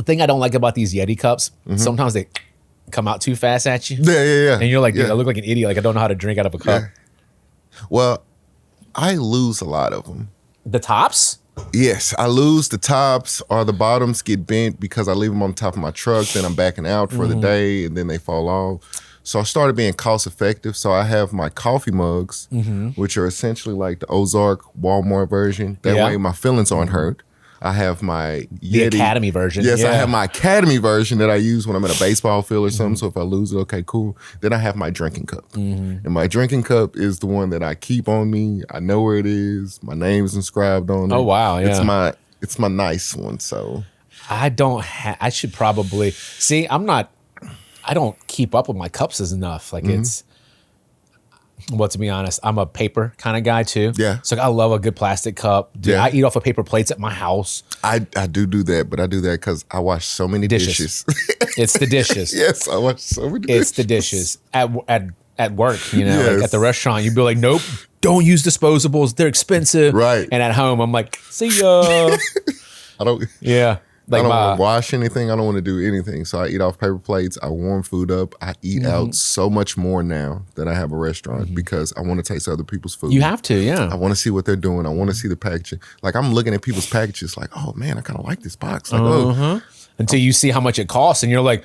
The thing I don't like about these Yeti cups, sometimes they come out too fast at you. Yeah. And you're like, dude, I look like an idiot. Like I don't know how to drink out of a cup. Yeah. Well, I lose a lot of them. The tops? Yes, I lose the tops or the bottoms get bent because I leave them on top of my truck. Then I'm backing out for the day and then they fall off. So I started being cost effective. So I have my coffee mugs, which are essentially like the Ozark Walmart version. That way my feelings aren't hurt. I have my The Yeti. Academy version. Yes, I have my Academy version that I use when I'm at a baseball field or something. So if I lose it, okay, cool. Then I have my drinking cup. And my drinking cup is the one that I keep on me. I know where it is. My name is inscribed on it. Oh, wow. Yeah. It's my nice one. So I should probably see. I don't keep up with my cups as enough. Like well, to be honest, I'm a paper kind of guy too. Yeah. So I love a good plastic cup. Dude, I eat off of paper plates at my house. I do that, but I do that because I wash so many dishes. It's the dishes. Yes, I wash so many dishes. It's the dishes at work. You know, like at the restaurant, you'd be like, nope, don't use disposables. They're expensive. Right. And at home, I'm like, see ya. I don't. Yeah. Like I don't want to wash anything. I don't want to do anything. So I eat off paper plates. I warm food up. I eat out so much more now that I have a restaurant because I want to taste other people's food. You have to, yeah. I want to see what they're doing. I want to see the packaging. Like I'm looking at people's packages like, oh man, I kind of like this box. Like, Until you see how much it costs and you're like,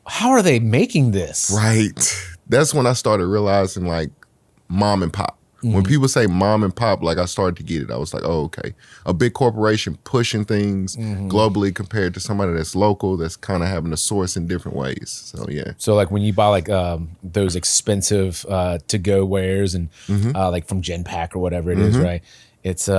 how are they making this? Right. That's when I started realizing like mom and pop. When people say mom and pop, like I started to get it. I was like, oh, okay. A big corporation pushing things globally compared to somebody that's local that's kind of having a source in different ways. So, yeah. So, like when you buy like those expensive to-go wares and like from Genpack or whatever it is, right? It's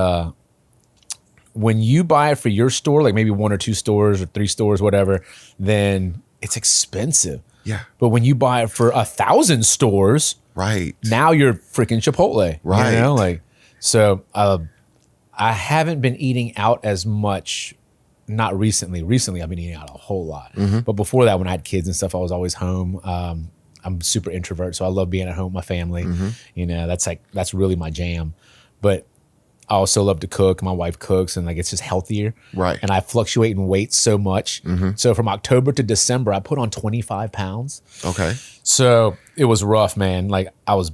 when you buy it for your store, like maybe 1 or 2 stores or 3 stores, whatever, then it's expensive. Yeah. But when you buy it for 1,000 stores... Right. Now you're freaking Chipotle. Right. You know, like, so I haven't been eating out as much, not recently. Recently, I've been eating out a whole lot. But before that, when I had kids and stuff, I was always home. I'm super introvert, so I love being at home with my family. You know, that's really my jam. But I also love to cook. My wife cooks, and like it's just healthier. Right. And I fluctuate in weight so much. So from October to December, I put on 25 pounds. Okay. So it was rough, man. Like I was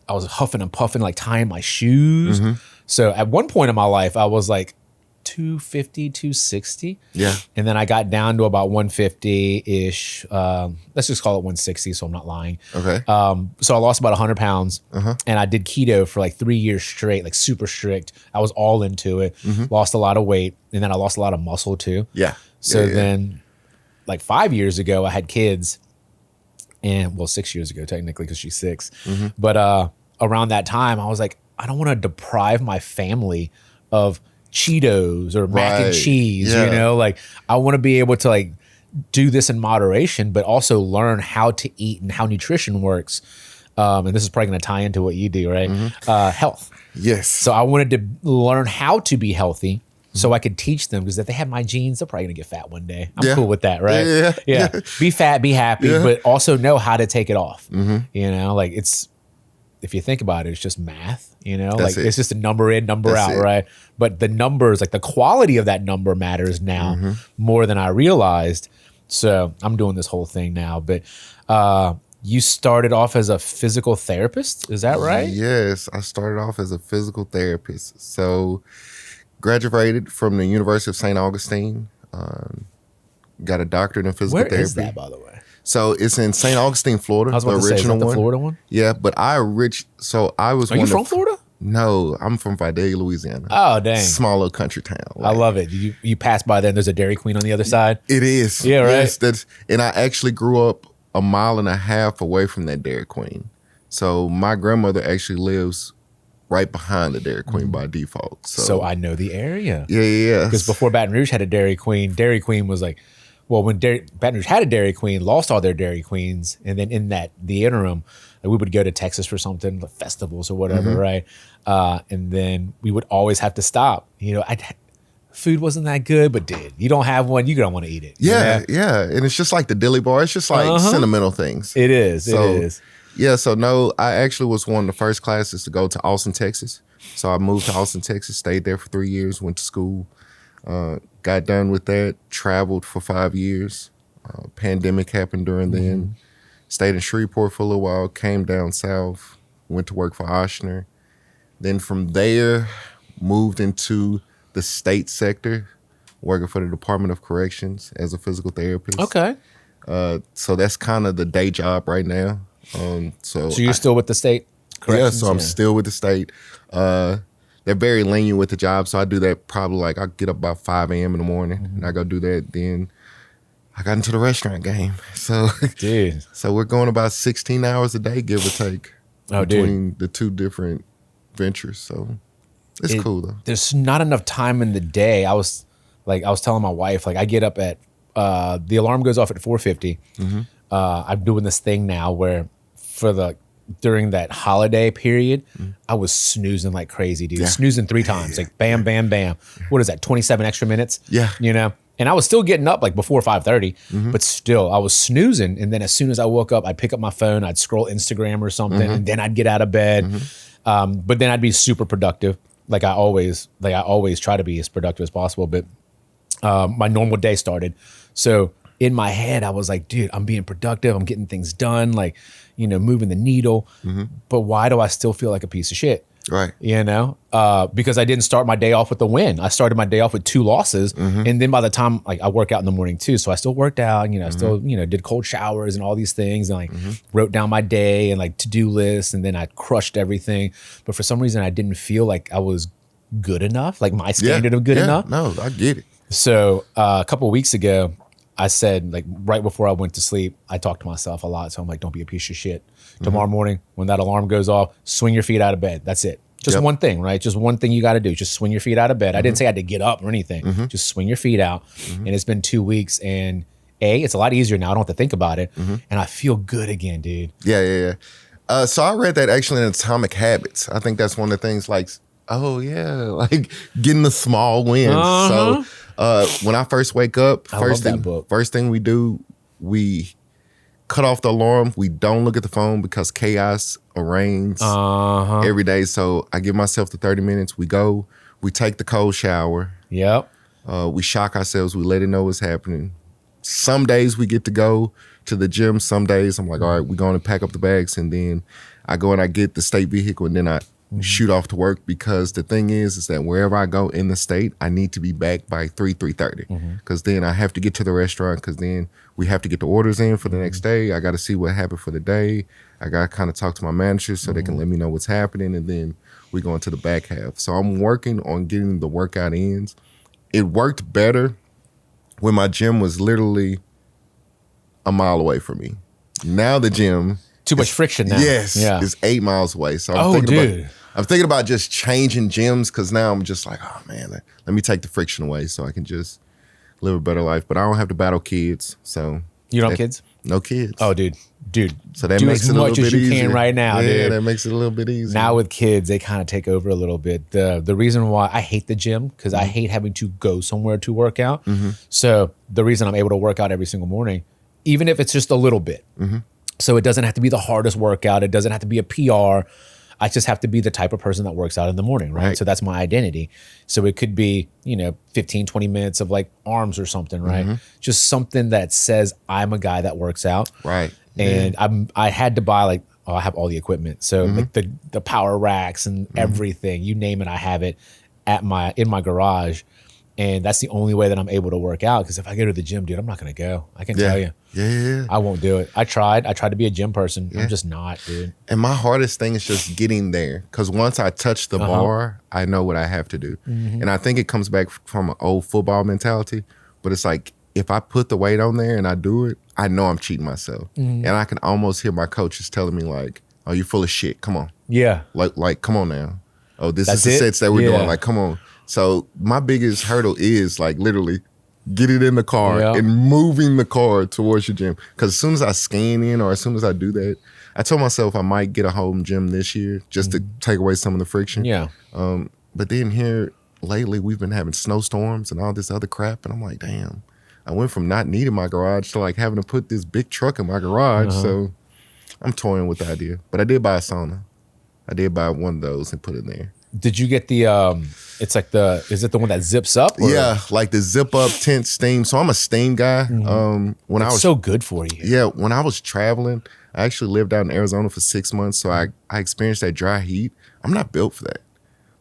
huffing and puffing, like tying my shoes. So at one point in my life, I was like 250, 260. Yeah. And then I got down to about 150-ish. Let's just call it 160 so I'm not lying. Okay. So I lost about 100 pounds and I did keto for like 3 years straight, like super strict. I was all into it, lost a lot of weight, and then I lost a lot of muscle too. Yeah. So then like 5 years ago, I had kids and 6 years ago technically because she's 6. But around that time, I was like, I don't want to deprive my family of Cheetos or mac and cheese, you know, like I want to be able to like do this in moderation, but also learn how to eat and how nutrition works. And this is probably going to tie into what you do, right? Health. Yes. So I wanted to learn how to be healthy so I could teach them, because if they have my genes, they're probably going to get fat one day. I'm cool with that, right? Yeah. Be fat, be happy, but also know how to take it off. You know, like if you think about it, it's just math, you know, like it's just a number in, number out, right? But the numbers, like the quality of that number matters now more than I realized. So I'm doing this whole thing now. But you started off as a physical therapist, is that right? Yes, I started off as a physical therapist. So graduated from the University of St. Augustine, got a doctorate in physical therapy. Where is that, by the way? So it's in St. Augustine, Florida. I was about to say, is that the Florida one? Yeah, but I was. Are you from Florida? No, I'm from Vidalia, Louisiana. Oh, dang. Small little country town. I love it. You pass by there and there's a Dairy Queen on the other side? It is. Yeah, right. Yes, and I actually grew up 1.5 miles away from that Dairy Queen. So my grandmother actually lives right behind the Dairy Queen by default. So I know the area. Yeah. Because before Baton Rouge had a Dairy Queen was like, well, when Baton Rouge had a Dairy Queen, lost all their Dairy Queens, and then in the interim, like we would go to Texas for something, like festivals or whatever, right? And then we would always have to stop. You know, food wasn't that good, but dude, you don't have one, you don't want to eat it. Yeah, and it's just like the dilly bar. It's just like sentimental things. It is. Yeah, so no, I actually was one of the first classes to go to Austin, Texas. So I moved to Austin, Texas, stayed there for 3 years, went to school. Got done with that, traveled for 5 years. Pandemic happened during then. Stayed in Shreveport for a little while, came down south, went to work for Oshner. Then from there, moved into the state sector, working for the Department of Corrections as a physical therapist. Okay. So that's kind of the day job right now. So you're still with the state corrections? Yeah, so I'm still with the state. They're very lenient with the job, so I do that probably like I get up about 5 a.m. in the morning, and I go do that. Then I got into the restaurant game. So, dude. So we're going about 16 hours a day, give or take, between the two different ventures. So it's cool though. There's not enough time in the day. I was telling my wife, like I get up at the alarm goes off at 4:50. I'm doing this thing now where during that holiday period, I was snoozing like crazy, dude. Snoozing 3 times, like bam, bam, bam. What is that? 27 extra minutes? Yeah, you know. And I was still getting up like before 5:30, but still I was snoozing. And then as soon as I woke up, I'd pick up my phone, I'd scroll Instagram or something, and then I'd get out of bed. But then I'd be super productive. Like I always try to be as productive as possible. But my normal day started. So in my head, I was like, dude, I'm being productive. I'm getting things done, like, you know, moving the needle. But why do I still feel like a piece of shit? Right. You know, because I didn't start my day off with a win. I started my day off with 2 losses. And then by the time, like, I work out in the morning too. So I still worked out, you know, still, you know, did cold showers and all these things, and like wrote down my day and like to-do lists. And then I crushed everything. But for some reason, I didn't feel like I was good enough, like my standard of good enough. No, I get it. So a couple of weeks ago, I said, like, right before I went to sleep, I talked to myself a lot. So I'm like, don't be a piece of shit. Tomorrow morning, when that alarm goes off, swing your feet out of bed. That's it. Just one thing, right? Just one thing you got to do. Just swing your feet out of bed. I didn't say I had to get up or anything. Just swing your feet out. And it's been 2 weeks. And it's a lot easier now. I don't have to think about it. And I feel good again, dude. Yeah. So I read that actually in Atomic Habits. I think that's one of the things, like, oh yeah, like getting the small wins. So when I first wake up, first thing we do, we cut off the alarm. We don't look at the phone because chaos reigns every day. So I give myself the 30 minutes. We go, we take the cold shower. Yep. We shock ourselves. We let it know what's happening. Some days we get to go to the gym. Some days I'm like, all right, we're going to pack up the bags. And then I go and I get the state vehicle, and then I shoot off to work, because the thing is that wherever I go in the state, I need to be back by 3:30, because then I have to get to the restaurant, because then we have to get the orders in for the next day. I got to see what happened for the day. I got to kind of talk to my manager so they can let me know what's happening, and then we go into the back half. So I'm working on getting the workout ends. It worked better when my gym was literally a mile away from me. Now the gym, too much friction now. Yes, it's 8 miles away. So I'm thinking about just changing gyms, because now I'm just like, oh man, let me take the friction away so I can just live a better life. But I don't have to battle kids. So you don't have kids? No kids. Oh, dude. So that makes it a little bit easier. Do as much as you can right now, dude. Yeah, that makes it a little bit easier. Now with kids, they kind of take over a little bit. The reason why I hate the gym, because I hate having to go somewhere to work out. So the reason I'm able to work out every single morning, even if it's just a little bit. So it doesn't have to be the hardest workout. It doesn't have to be a PR. I just have to be the type of person that works out in the morning, right? So that's my identity. So it could be, 15, 20 minutes of like arms or something, right? Just something that says I'm a guy that works out. Right. And I had to buy I have all the equipment. So like the power racks and everything, you name it, I have it in my garage. And that's the only way that I'm able to work out. Because if I go to the gym, dude, I'm not going to go. I can tell you. Yeah. I won't do it. I tried to be a gym person. I'm just not, dude. And my hardest thing is just getting there. Because once I touch the bar, I know what I have to do. And I think it comes back from an old football mentality. But it's like, if I put the weight on there and I do it, I know I'm cheating myself. And I can almost hear my coaches telling me like, oh, you're full of shit. Come on. Yeah. Like come on now. Oh, this is the sets that we're doing. Like, come on. So my biggest hurdle is like literally get it in the car and moving the car towards your gym. Because as soon as I scan in, or as soon as I do that, I told myself I might get a home gym this year just to take away some of the friction. Yeah. But then here lately we've been having snowstorms and all this other crap. And I'm like, damn, I went from not needing my garage to like having to put this big truck in my garage. So I'm toying with the idea. But I did buy a sauna. I did buy one of those and put it in there. Did you get the it's like is it the one that zips up? Or? Yeah, like the zip up tent steam. So I'm a steam guy. When I was so good for you. Yeah, when I was traveling, I actually lived out in Arizona for 6 months, so I experienced that dry heat. I'm not built for that.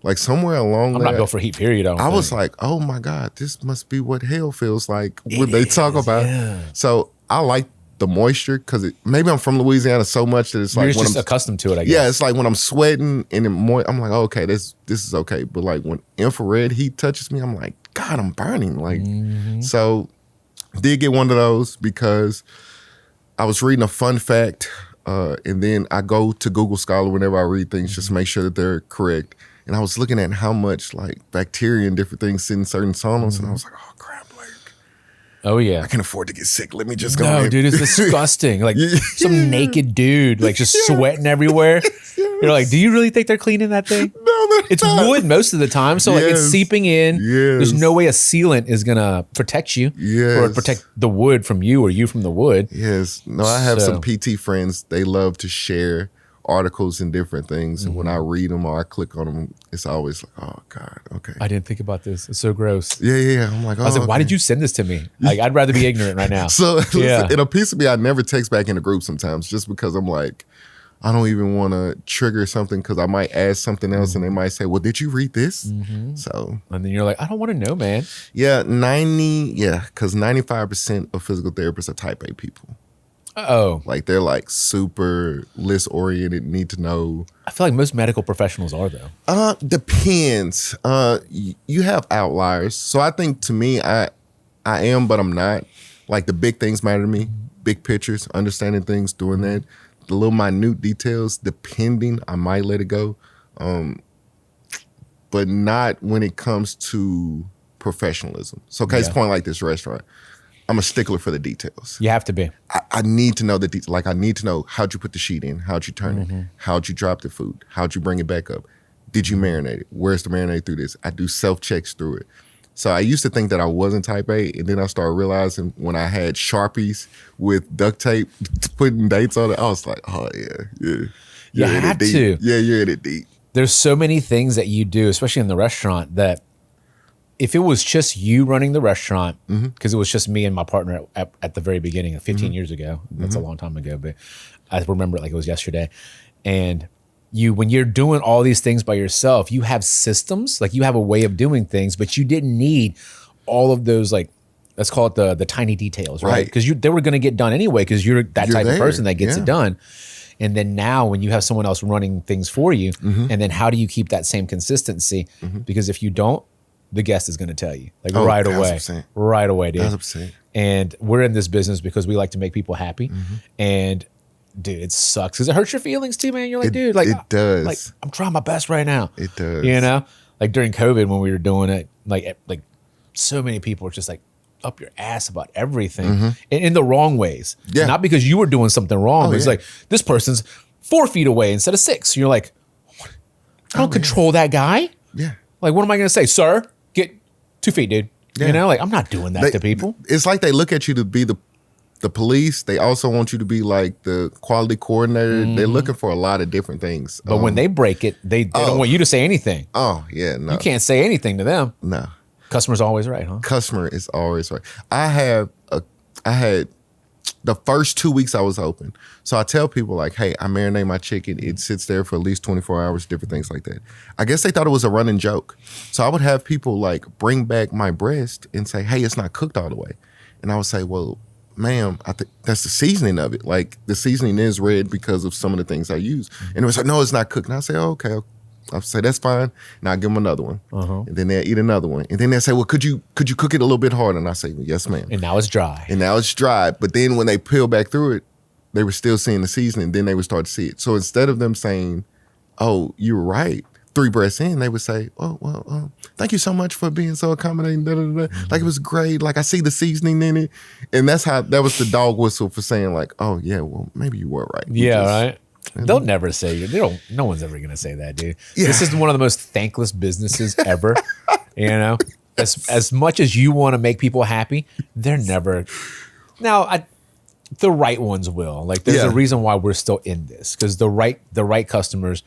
Like somewhere along I'm not built for heat, period. I was like, oh my God, this must be what hell feels like when they talk about. Yeah. So I like the moisture because maybe I'm from Louisiana so much that it's like you're just accustomed to it, I guess. Yeah, it's like when I'm sweating and I'm like, oh, okay, this is okay. But like when infrared heat touches me, I'm like, God, I'm burning. Like, so did get one of those because I was reading a fun fact, and then I go to Google Scholar whenever I read things just to make sure that they're correct. And I was looking at how much like bacteria and different things sit in certain saunas, and I was like, oh crap, like, oh yeah, I can't afford to get sick. Let me just go. No, dude, it's disgusting. Like some naked dude, like just sweating everywhere. You're like, do you really think they're cleaning that thing? No, it's wood most of the time, so like it's seeping in. There's no way a sealant is gonna protect you or protect the wood from you or you from the wood. Yes. No, I have some PT friends. They love to share articles and different things, and when I read them or I click on them, it's always like, oh God, okay. I didn't think about this. It's so gross. Yeah. I'm like, oh, I was like, why did you send this to me? Like, I'd rather be ignorant right now. So in a piece of me, I never text back in the group sometimes, just because I'm like, I don't even want to trigger something because I might ask something else and they might say, well, did you read this? So, and then you're like, I don't want to know, man. Yeah, because 95% of physical therapists are type A people. Oh, like they're like super list oriented, need to know. I feel like most medical professionals are though. Depends. You have outliers. So I think to me, I am, but I'm not. Like the big things matter to me. Big pictures, understanding things, doing that. The little minute details, depending, I might let it go. But not when it comes to professionalism. So case point like this restaurant. I'm a stickler for the details. You have to be. I need to know the details. Like I need to know how'd you put the sheet in? How'd you turn it? How'd you drop the food? How'd you bring it back up? Did you marinate it? Where's the marinade through this? I do self-checks through it. So I used to think that I wasn't type A, and then I started realizing when I had Sharpies with duct tape putting dates on it, I was like, oh yeah. You had to. Yeah, you're in it deep. There's so many things that you do, especially in the restaurant, that if it was just you running the restaurant, because it was just me and my partner at the very beginning, 15 years ago, that's a long time ago, but I remember it like it was yesterday. And when you're doing all these things by yourself, you have systems, like you have a way of doing things, but you didn't need all of those, like, let's call it the tiny details, right? Because they were going to get done anyway, because you're that type of person that gets it done. And then now when you have someone else running things for you, and then how do you keep that same consistency? Because if you don't, the guest is going to tell you, like right away, dude. 100%. And we're in this business because we like to make people happy. And dude, it sucks because it hurts your feelings too, man. You're like, dude, like it does. Like I'm trying my best right now. It does. You know, like during COVID when we were doing it, like so many people were just like up your ass about everything in the wrong ways. Yeah. Not because you were doing something wrong. But it's like this person's 4 feet away instead of 6. You're like, I don't control that guy. Yeah. Like, what am I going to say, sir? Get 2 feet, dude. Yeah. You know, like I'm not doing that to people. It's like they look at you to be the police. They also want you to be like the quality coordinator. They're looking for a lot of different things. But when they break it, they don't want you to say anything. Oh, yeah, no. You can't say anything to them. No. Customer's always right, huh? Customer is always right. I had the first 2 weeks I was open. So I tell people like, hey, I marinate my chicken. It sits there for at least 24 hours, different things like that. I guess they thought it was a running joke. So I would have people like bring back my breast and say, hey, it's not cooked all the way. And I would say, well, ma'am, I think that's the seasoning of it. Like the seasoning is red because of some of the things I use. And it was like, no, it's not cooked. And I say, oh, okay. I'll say, that's fine. And I'll give them another one. And then they'll eat another one. And then they'll say, well, could you cook it a little bit harder? And I say, well, yes, ma'am. And now it's dry. But then when they peel back through it, they were still seeing the seasoning. Then they would start to see it. So instead of them saying, oh, you were right, 3 breaths in, they would say, oh, well, thank you so much for being so accommodating. Like it was great. Like I see the seasoning in it. And that was the dog whistle for saying like, oh yeah, well, maybe you were right. Right. They'll never say you. No one's ever gonna say that, dude. Yeah. This is one of the most thankless businesses ever. You know, as much as you want to make people happy, they're never. Now, the right ones will. Like, there's a reason why we're still in this, because the right customers,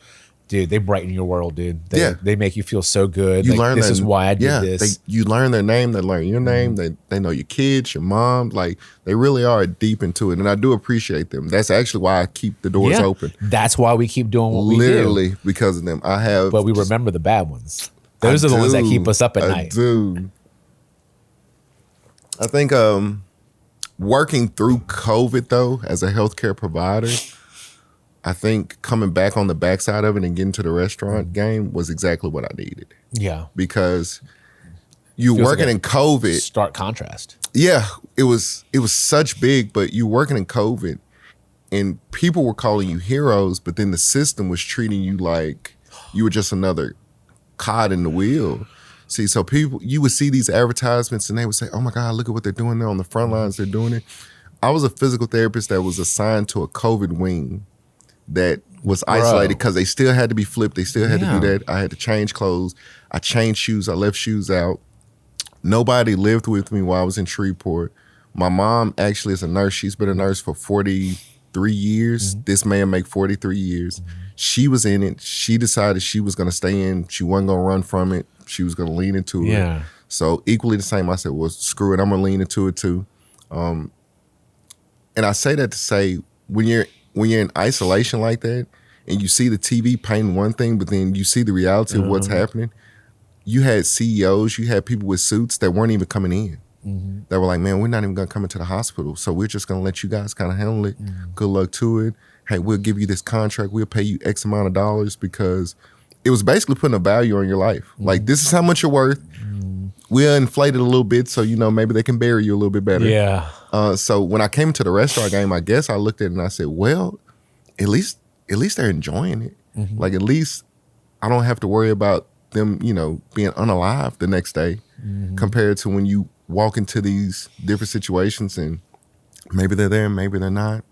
dude, they brighten your world, dude. They make you feel so good. You like, learn this is why I did this. You learn their name, they learn your name, they know your kids, your mom. Like, they really are deep into it. And I do appreciate them. That's actually why I keep the doors open. That's why we keep doing what we do. Literally because of them. But we remember the bad ones. Those are the ones that keep us up at night. I do. I think working through COVID, though, as a healthcare provider, I think coming back on the backside of it and getting to the restaurant game was exactly what I needed. Yeah. Because you working in COVID. Stark contrast. Yeah. It was such big, but you working in COVID and people were calling you heroes, but then the system was treating you like you were just another cog in the wheel. See, so you would see these advertisements and they would say, oh my God, look at what they're doing there on the front lines. They're doing it. I was a physical therapist that was assigned to a COVID wing that was isolated because they still had to be flipped. They still had to do that. I had to change clothes. I changed shoes. I left shoes out. Nobody lived with me while I was in Shreveport. My mom actually is a nurse. She's been a nurse for 43 years. This man make 43 years. She was in it. She decided she was going to stay in. She wasn't going to run from it. She was going to lean into it. So equally the same, I said, well, screw it. I'm going to lean into it too. And I say that to say, when you're in isolation like that and you see the TV painting one thing, but then you see the reality of what's happening, you had CEOs, you had people with suits that weren't even coming in. They were like, man, we're not even going to come into the hospital. So we're just going to let you guys kind of handle it. Good luck to it. Hey, we'll give you this contract. We'll pay you X amount of dollars, because it was basically putting a value on your life. Like, this is how much you're worth. We'll inflate it a little bit so, maybe they can bury you a little bit better. Yeah. So when I came to the restaurant game, I guess I looked at it and I said, well, at least they're enjoying it. Like, at least I don't have to worry about them, being unalive the next day, compared to when you walk into these different situations and maybe they're there, maybe they're not.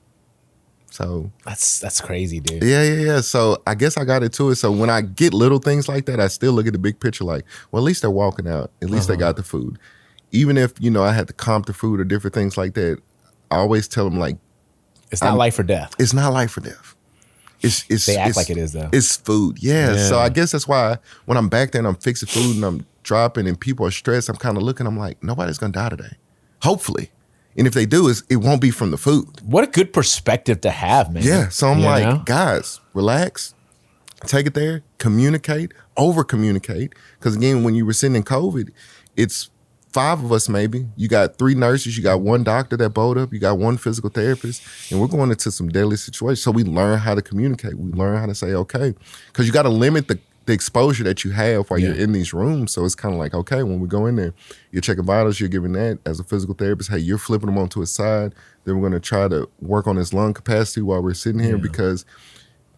So that's crazy, dude. Yeah. So I guess I got into it. So when I get little things like that, I still look at the big picture like, well, at least they're walking out. At least they got the food. Even if, I had to comp the food or different things like that, I always tell them, like, it's not life or death. It's not life or death. They act like it is, though. It's food. Yeah. So I guess that's why when I'm back there and I'm fixing food and I'm dropping and people are stressed, I'm kind of looking, I'm like, nobody's going to die today. Hopefully. And if they do, it won't be from the food. What a good perspective to have, man. Yeah. So I'm like, guys, relax, take it there, communicate, over communicate. Because again, when you were sitting in COVID, it's 5 of us maybe. You got 3 nurses, you got 1 doctor that bowed up, you got 1 physical therapist, and we're going into some deadly situations. So we learn how to communicate. We learn how to say, okay, because you got to limit the exposure that you have while you're in these rooms. So it's kind of like, okay, when we go in there, you're checking vitals, you're giving that as a physical therapist. Hey, you're flipping them onto his side. Then we're going to try to work on his lung capacity while we're sitting here, because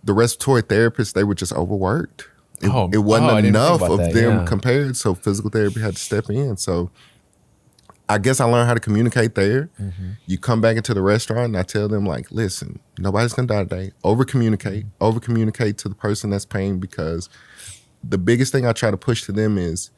the respiratory therapists, they were just overworked. It wasn't enough of them compared. So physical therapy had to step in. So I guess I learned how to communicate there. You come back into the restaurant and I tell them, like, listen, nobody's going to die today. Over communicate to the person that's paying, because the biggest thing I try to push to them is,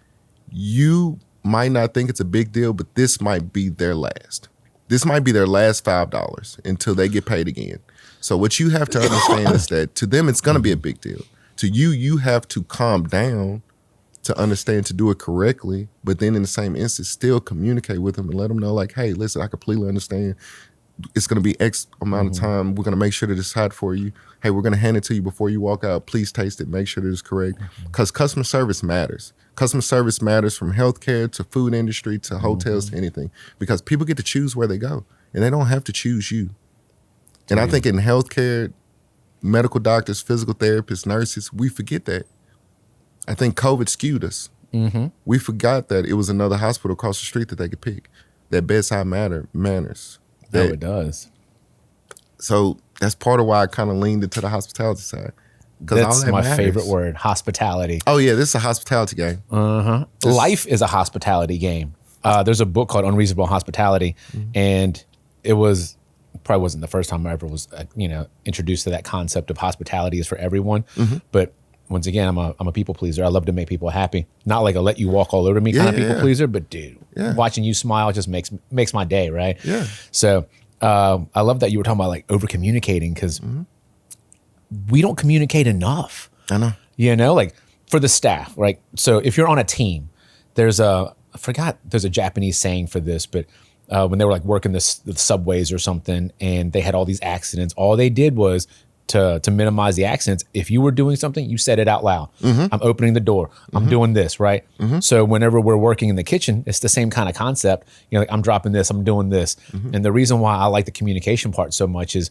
you might not think it's a big deal, but this might be their last. This might be their last $5 until they get paid again. So what you have to understand is that to them, it's going to be a big deal. To you, you have to calm down to understand, to do it correctly, but then in the same instance, still communicate with them and let them know, like, hey, listen, I completely understand. It's going to be X amount of time. We're going to make sure that it's hot for you. Hey, we're going to hand it to you before you walk out. Please taste it. Make sure that it's correct. Because customer service matters. Customer service matters, from healthcare to food industry to hotels to anything. Because people get to choose where they go, and they don't have to choose you. And I think in healthcare, medical doctors, physical therapists, nurses, we forget that. I think COVID skewed us. We forgot that it was another hospital across the street that they could pick. That bedside manners. It does. So that's part of why I kind of leaned into the hospitality side. That's my favorite word, hospitality. Oh yeah, this is a hospitality game. Life is a hospitality game. There's a book called Unreasonable Hospitality, and it probably wasn't the first time I ever was, introduced to that concept of hospitality is for everyone. But once again, I'm a people pleaser. I love to make people happy. Not like a let you walk all over me kind of people pleaser, but dude, watching you smile just makes my day, right? Yeah. So I love that you were talking about like over communicating, because we don't communicate enough. I know. You know, like for the staff, right? So if you're on a team, there's a Japanese saying for this, but when they were like working the subways or something and they had all these accidents, all they did was to minimize the accidents. If you were doing something, you said it out loud. I'm opening the door. I'm doing this, right? So whenever we're working in the kitchen, it's the same kind of concept. You know, like I'm dropping this, I'm doing this. And the reason why I like the communication part so much is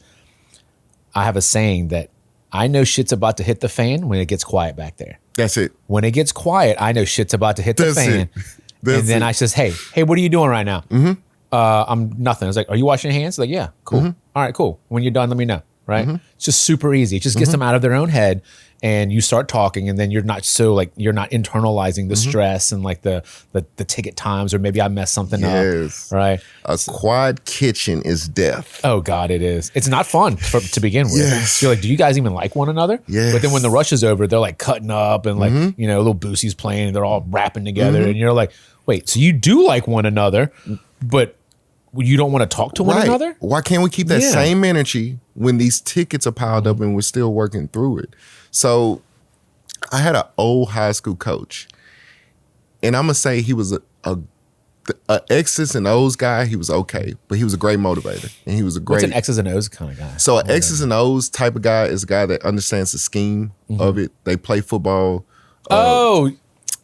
I have a saying that I know shit's about to hit the fan when it gets quiet back there. That's it. When it gets quiet, I know shit's about to hit the fan. And then I says, hey, what are you doing right now? I'm nothing. I was like, are you washing your hands? Like, yeah, cool. All right, cool. When you're done, let me know. Right? It's just super easy. It just gets them out of their own head and you start talking and then you're not internalizing the stress and like the ticket times or maybe I messed something up. Right? A quiet kitchen is death. Oh God, it is. It's not fun to begin with. Yes. You're like, do you guys even like one another? Yes. But then when the rush is over, they're like cutting up and like, you know, little Boosie's playing and they're all rapping together and you're like, wait, so you do like one another, but you don't want to talk to one another? Why can't we keep that same energy when these tickets are piled up and we're still working through it? So I had an old high school coach, and I'm going to say he was a X's and O's guy. He was okay, but he was a great motivator, and he was a great... What's an X's and O's kind of guy? So an X's and O's type of guy is a guy that understands the scheme of it. They play football.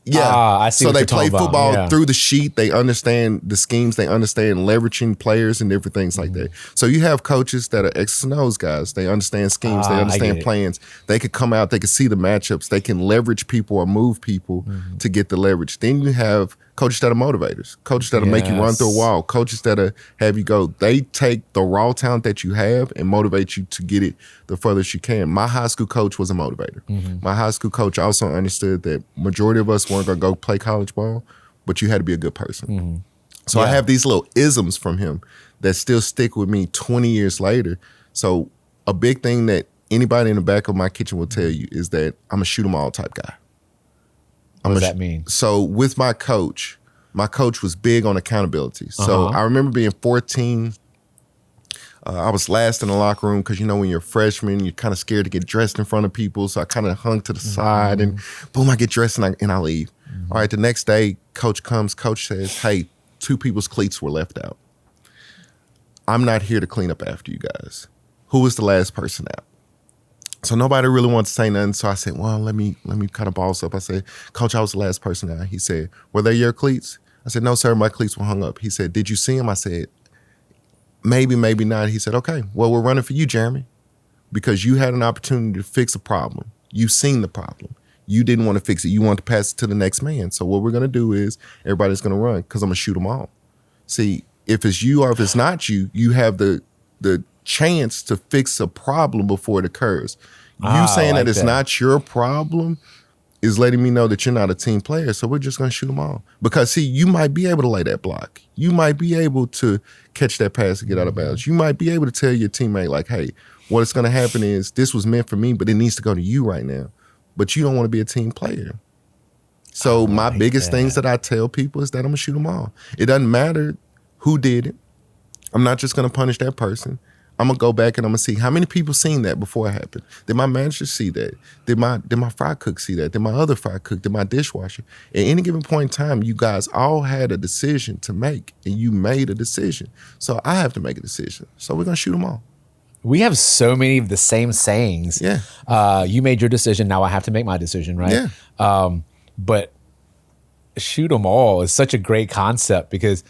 Yeah. I see. So what they you're play talking football about. through the sheet. They understand the schemes. They understand leveraging players and different things like that. So you have coaches that are X's and O's guys. They understand schemes. They understand plans. They could come out. They could see the matchups. They can leverage people or move people to get the leverage. Then you have coaches that are motivators, coaches that'll make you run through a wall, coaches that'll have you go. They take the raw talent that you have and motivate you to get it the furthest you can. My high school coach was a motivator. My high school coach also understood that majority of us weren't going to go play college ball, but you had to be a good person. So I have these little isms from him that still stick with me 20 years later. So a big thing that anybody in the back of my kitchen will tell you is that I'm a shoot 'em all type guy. What does that mean? So with my coach was big on accountability. So I remember being 14. I was last in the locker room because, you know, when you're a freshman, you're kind of scared to get dressed in front of people. So I kind of hung to the side and boom, I get dressed and I leave. All right, the next day, coach comes. Coach says, hey, 2 people's cleats were left out. I'm not here to clean up after you guys. Who was the last person out? So nobody really wanted to say nothing. So I said, well, let me kind of boss up. I said, Coach, I was the last person out. He said, were they your cleats? I said, no, sir, my cleats were hung up. He said, did you see them? I said, maybe, maybe not. He said, okay, well, we're running for you, Jeremy, because you had an opportunity to fix a problem. You've seen the problem. You didn't want to fix it. You want to pass it to the next man. So what we're going to do is everybody's going to run because I'm going to shoot them all. See, if it's you or if it's not you, you have the chance to fix a problem before it occurs. You saying that it's not your problem is letting me know that you're not a team player. So we're just going to shoot them all. Because, see, you might be able to lay that block. You might be able to catch that pass and get out of bounds. You might be able to tell your teammate, like, hey, what's going to happen is this was meant for me, but it needs to go to you right now. But you don't want to be a team player. So my biggest things that I tell people is that I'm going to shoot them all. It doesn't matter who did it. I'm not just going to punish that person. I'm going to go back and I'm going to see how many people seen that before it happened. Did my manager see that? Did my fry cook see that? Did my other fry cook? Did my dishwasher? At any given point in time, you guys all had a decision to make, and you made a decision. So I have to make a decision. So we're going to shoot them all. We have so many of the same sayings. Yeah. You made your decision. Now I have to make my decision, right? Yeah. But shoot them all is such a great concept because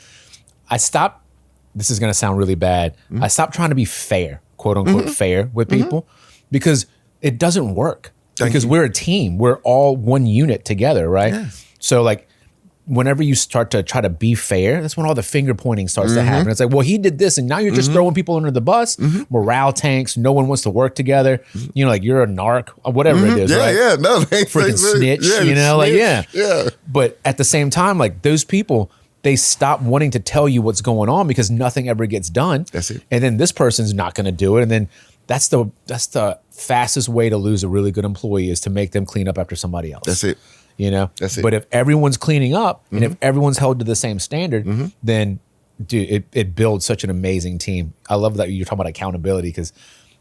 I stopped. This is going to sound really bad. I stopped trying to be fair, quote unquote, fair with people because it doesn't work. Because we're a team. We're all one unit together, right? Yes. So like whenever you start to try to be fair, that's when all the finger pointing starts to happen. It's like, well, he did this and now you're just throwing people under the bus. Morale tanks. No one wants to work together. You know, like you're a narc or whatever it is, right? Yeah, no. Freaking snitch, you know, like, yeah. But at the same time, like those people, they stop wanting to tell you what's going on because nothing ever gets done. That's it. And then this person's not going to do it. And then that's the fastest way to lose a really good employee is to make them clean up after somebody else. That's it. You know? That's it. But if everyone's cleaning up and if everyone's held to the same standard, then dude, it builds such an amazing team. I love that you're talking about accountability because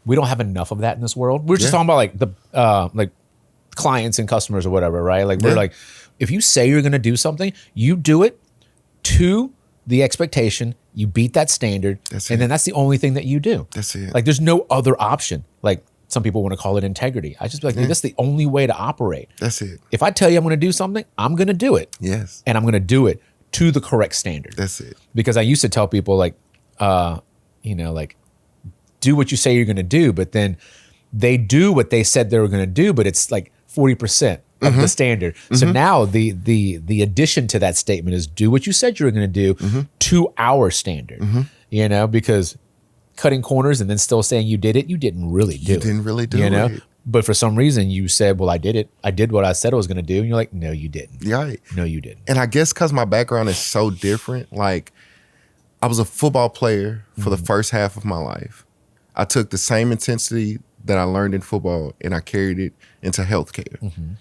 we don't have enough of that in this world. We're just talking about like the clients and customers or whatever, right? Like we're like, if you say you're going to do something, you do it to the expectation, you beat that standard, and then that's the only thing that you do. That's it. Like there's no other option. Like some people want to call it integrity. I just be like, dude, that's the only way to operate. That's it. If I tell you I'm going to do something, I'm going to do it. Yes. And I'm going to do it to the correct standard. That's it. Because I used to tell people like, like do what you say you're going to do, but then they do what they said they were going to do, but it's like 40% of the standard. So now the addition to that statement is do what you said you were going to do to our standard, because cutting corners and then still saying you did it, you didn't really do it. You didn't really do it. But for some reason you said, well, I did it. I did what I said I was going to do. And you're like, no, you didn't. Yeah. No, you didn't. And I guess because my background is so different, like I was a football player for the first half of my life. I took the same intensity that I learned in football and I carried it into healthcare.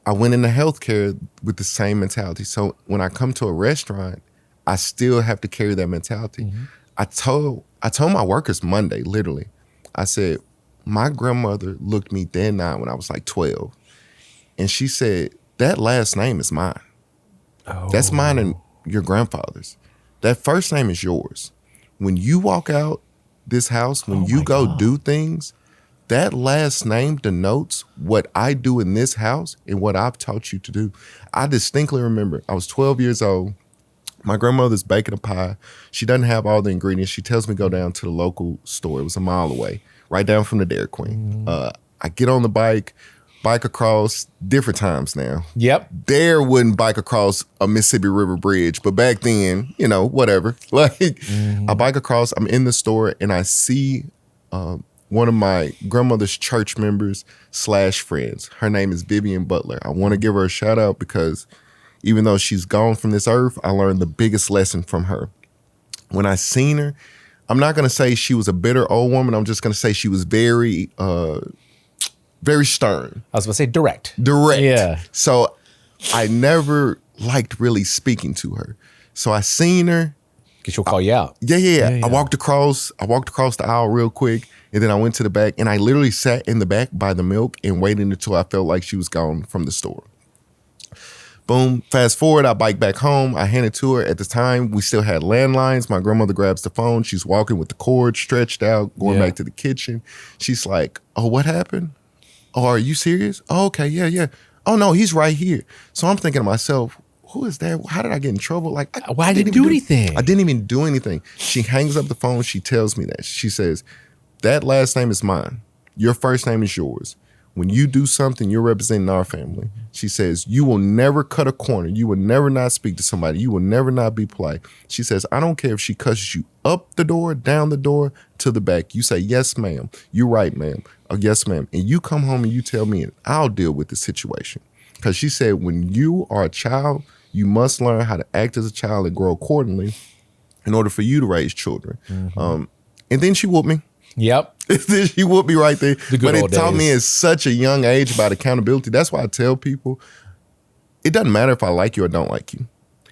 I went into healthcare with the same mentality. So when I come to a restaurant, I still have to carry that mentality. I told my workers Monday, literally, I said, my grandmother looked me dead in the eye when I was like 12. And she said, that last name is mine. Oh. That's mine and your grandfather's. That first name is yours. When you walk out this house, when you go do things, that last name denotes what I do in this house and what I've taught you to do. I distinctly remember I was 12 years old. My grandmother's baking a pie. She doesn't have all the ingredients. She tells me to go down to the local store. It was a mile away, right down from the Dairy Queen. I get on the bike across, different times now. Yep. Dare wouldn't bike across a Mississippi River Bridge, but back then, whatever. Like I bike across, I'm in the store and I see one of my grandmother's church members / friends. Her name is Vivian Butler. I want to give her a shout out because even though she's gone from this earth, I learned the biggest lesson from her. When I seen her, I'm not going to say she was a bitter old woman. I'm just going to say she was very, very stern. I was going to say direct. Direct. Yeah. So I never liked really speaking to her. So I seen her. Because she'll call you out. Yeah. I walked across the aisle real quick. And then I went to the back and I literally sat in the back by the milk and waited until I felt like she was gone from the store. Boom. Fast forward, I bike back home. I hand it to her. At the time, we still had landlines. My grandmother grabs the phone. She's walking with the cord stretched out, going back to the kitchen. She's like, oh, what happened? Oh, are you serious? Oh, okay. Yeah. Oh, no, he's right here. So I'm thinking to myself, who is that? How did I get in trouble? Like, I didn't do anything. I didn't even do anything. She hangs up the phone. She tells me that. She says, that last name is mine. Your first name is yours. When you do something, you're representing our family. She says, you will never cut a corner. You will never not speak to somebody. You will never not be polite. She says, I don't care if she cusses you up the door, down the door, to the back. You say, yes, ma'am. You're right, ma'am. Oh, yes, ma'am. And you come home and you tell me, and I'll deal with the situation. Because she said, when you are a child, you must learn how to act as a child and grow accordingly in order for you to raise children. And then she whooped me. Yep. She whooped me right there. But it taught days. me at such a young age about accountability. That's why I tell people, it doesn't matter if I like you or don't like you.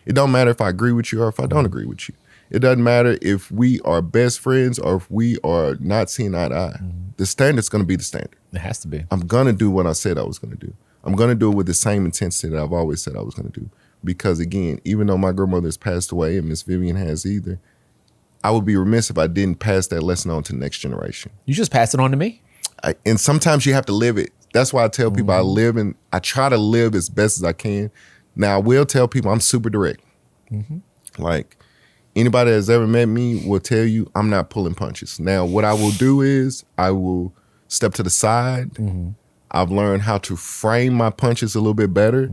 It don't matter if I agree with you or if I don't agree with you. It doesn't matter if we are best friends or if we are not seeing eye to eye. The standard's going to be the standard. It has to be. I'm going to do what I said I was going to do. I'm going to do it with the same intensity that I've always said I was going to do. Because again, even though my grandmother has passed away and Miss Vivian has either, I would be remiss if I didn't pass that lesson on to the next generation. You just pass it on to me. And sometimes you have to live it. That's why I tell people I try to live as best as I can. Now, I will tell people I'm super direct. Like, anybody that's ever met me will tell you I'm not pulling punches. Now, what I will do is I will step to the side. I've learned how to frame my punches a little bit better,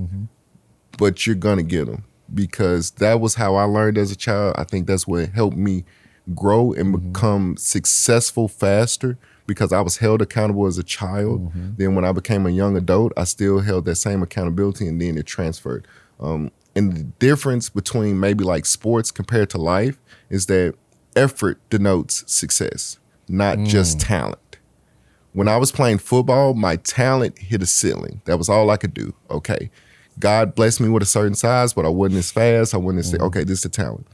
but you're going to get them. Because that was how I learned as a child. I think that's what helped me grow and become successful faster because I was held accountable as a child. Then when I became a young adult, I still held that same accountability and then it transferred. And the difference between maybe like sports compared to life is that effort denotes success, not just talent. When I was playing football, my talent hit a ceiling. That was all I could do. Okay. God blessed me with a certain size, but I wasn't as fast. I wasn't as, okay, this is the talent.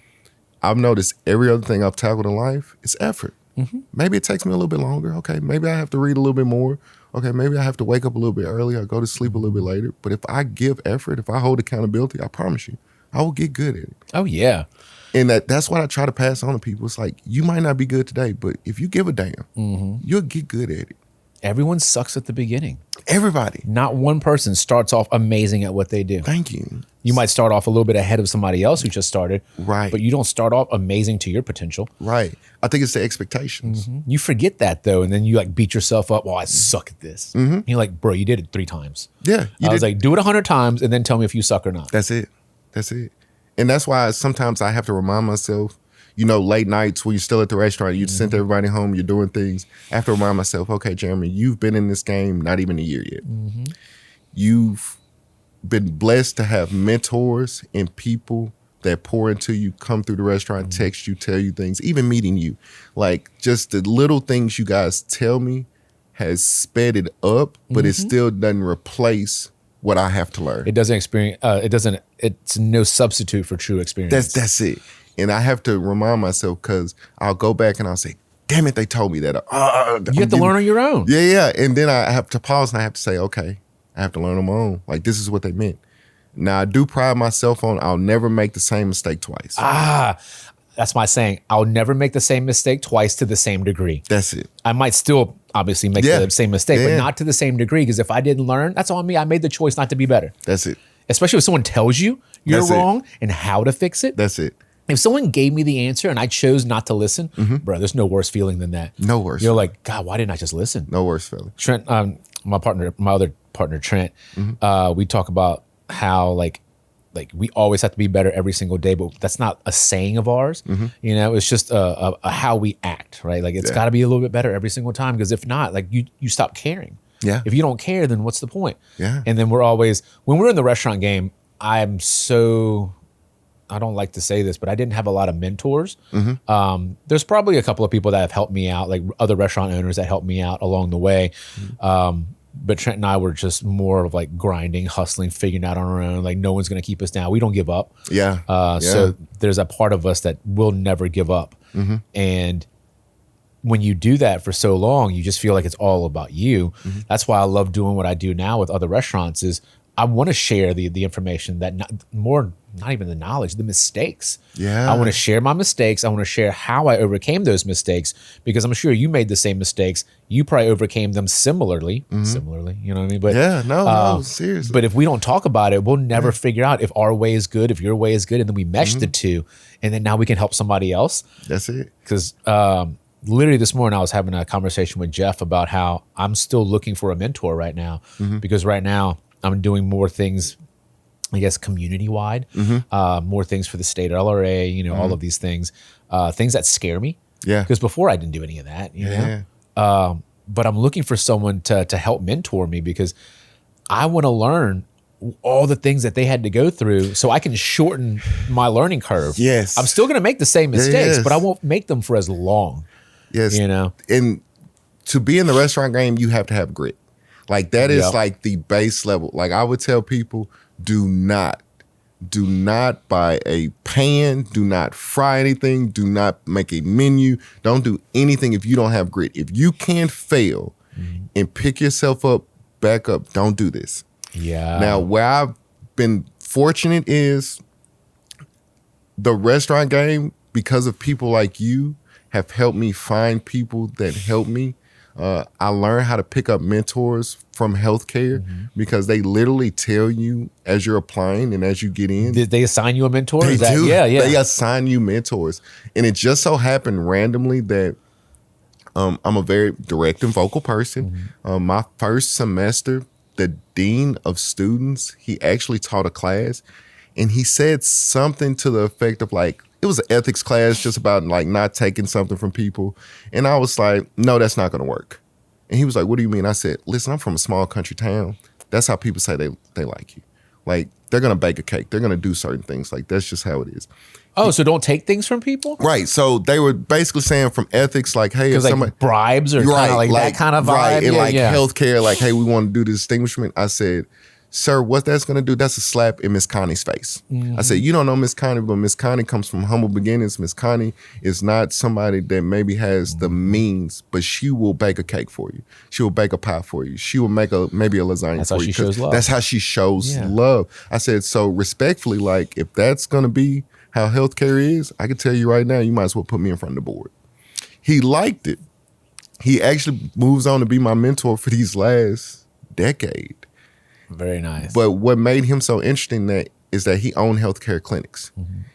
I've noticed every other thing I've tackled in life is effort. Maybe it takes me a little bit longer. Okay, maybe I have to read a little bit more. okay, maybe I have to wake up a little bit early or go to sleep a little bit later. But if I give effort, if I hold accountability, I promise you, I will get good at it. Oh, yeah. And that's what I try to pass on to people. It's like, you might not be good today, but if you give a damn, you'll get good at it. Everyone sucks at the beginning. Everybody. Not one person starts off amazing at what they do. Thank you. You might start off a little bit ahead of somebody else who just started. Right. But you don't start off amazing to your potential. Right. I think it's the expectations. You forget that, though, and then you like beat yourself up. Well, I suck at this. And you're like, bro, you did it 3 times. Yeah. I was like, do it 100 times and then tell me if you suck or not. That's it. That's it. And that's why sometimes I have to remind myself, late nights when you're still at the restaurant, you sent everybody home, you're doing things. I have to remind myself, okay, Jeremy, you've been in this game not even a year yet. You've been blessed to have mentors and people that pour into you, come through the restaurant, text you, tell you things, even meeting you. Like just the little things you guys tell me has sped it up, but it still doesn't replace what I have to learn. It doesn't experience. It's no substitute for true experience. That's it. And I have to remind myself because I'll go back and I'll say, damn it, they told me that. You have to learn on your own. Yeah. And then I have to pause and I have to say, okay, I have to learn on my own. Like, this is what they meant. Now, I do pride myself on I'll never make the same mistake twice. That's my saying. I'll never make the same mistake twice to the same degree. That's it. I might still obviously make the same mistake, but not to the same degree, because if I didn't learn, that's on me. I made the choice not to be better. That's it. Especially if someone tells you you're wrong and how to fix it. That's it. If someone gave me the answer and I chose not to listen, bro, there's no worse feeling than that. No worse. You're like, God, why didn't I just listen? No worse feeling. Trent, my other partner, Trent, we talk about how like we always have to be better every single day, but that's not a saying of ours. It's just a how we act, right? Like it's got to be a little bit better every single time, because if not, like you stop caring. Yeah. If you don't care, then what's the point? Yeah. And then when we're in the restaurant game, I don't like to say this, but I didn't have a lot of mentors. There's probably a couple of people that have helped me out, like other restaurant owners that helped me out along the way. But Trent and I were just more of like grinding, hustling, figuring out on our own. Like no one's going to keep us down. We don't give up. So there's a part of us that will never give up. And when you do that for so long, you just feel like it's all about you. That's why I love doing what I do now with other restaurants is I want to share the information that not even the knowledge, the mistakes. I want to share my mistakes. I want to share how I overcame those mistakes, because I'm sure you made the same mistakes. You probably overcame them similarly, you know what I mean? But no, seriously. But if we don't talk about it, we'll never figure out if our way is good, if your way is good, and then we mesh the two, and then now we can help somebody else. That's it. Because literally this morning I was having a conversation with Jeff about how I'm still looking for a mentor right now, because right now I'm doing more things, I guess, community-wide, more things for the state LRA, all of these things that scare me. Because before I didn't do any of that, you know? But I'm looking for someone to help mentor me, because I want to learn all the things that they had to go through so I can shorten my learning curve. Yes. I'm still going to make the same mistakes, but I won't make them for as long. Yes. And to be in the restaurant game, you have to have grit. Like that is like the base level. Like I would tell people, do not buy a pan, do not fry anything, do not make a menu, don't do anything if you don't have grit. If you can't fail and pick yourself up, back up, don't do this. Now, where I've been fortunate is the restaurant game, because of people like you, have helped me find people that help me. I learned how to pick up mentors from healthcare, because they literally tell you as you're applying and as you get in. Did they assign you a mentor? They do. They assign you mentors. And it just so happened randomly that I'm a very direct and vocal person. My first semester, the dean of students, he actually taught a class, and he said something to the effect of like, it was an ethics class just about like not taking something from people. And I was like, no, that's not going to work. And he was like, what do you mean? I said, listen, I'm from a small country town. That's how people say they like you. Like they're going to bake a cake. They're going to do certain things. Like that's just how it is. Oh, so don't take things from people? Right. So they were basically saying from ethics, like, hey, if like somebody bribes or kind of like that kind of vibe. Right. And healthcare, like, hey, we want to do the distinguishment. I said, sir, what that's going to do, that's a slap in Miss Connie's face. I said, you don't know Miss Connie, but Miss Connie comes from humble beginnings. Miss Connie is not somebody that maybe has the means, but she will bake a cake for you. She will bake a pie for you. She will make maybe a lasagna for you. That's how she shows love. That's how she shows love. I said, so respectfully, like, if that's going to be how healthcare is, I can tell you right now, you might as well put me in front of the board. He liked it. He actually moves on to be my mentor for these last decade. Very nice. But what made him so interesting is that he owned healthcare clinics.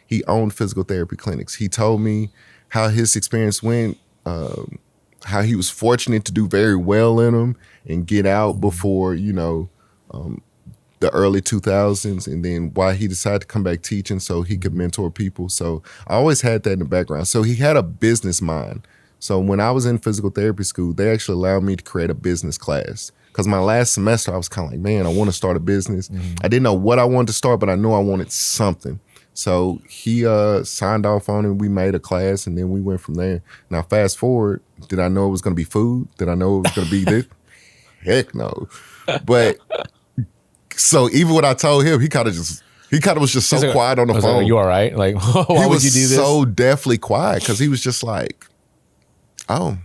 He owned physical therapy clinics. He told me how his experience went, how he was fortunate to do very well in them and get out before, the early 2000s, and then why he decided to come back teaching so he could mentor people. So I always had that in the background. So he had a business mind. So when I was in physical therapy school, they actually allowed me to create a business class. Because my last semester, I was kind of like, man, I want to start a business. I didn't know what I wanted to start, but I knew I wanted something. So he signed off on it. We made a class, and then we went from there. Now, fast forward, did I know it was going to be food? Did I know it was going to be this? Heck no. But so even when I told him, he kind of was just so quiet on the phone. Like, are you all right? Like, why would you do this? He was so deathly quiet because he was just like, oh.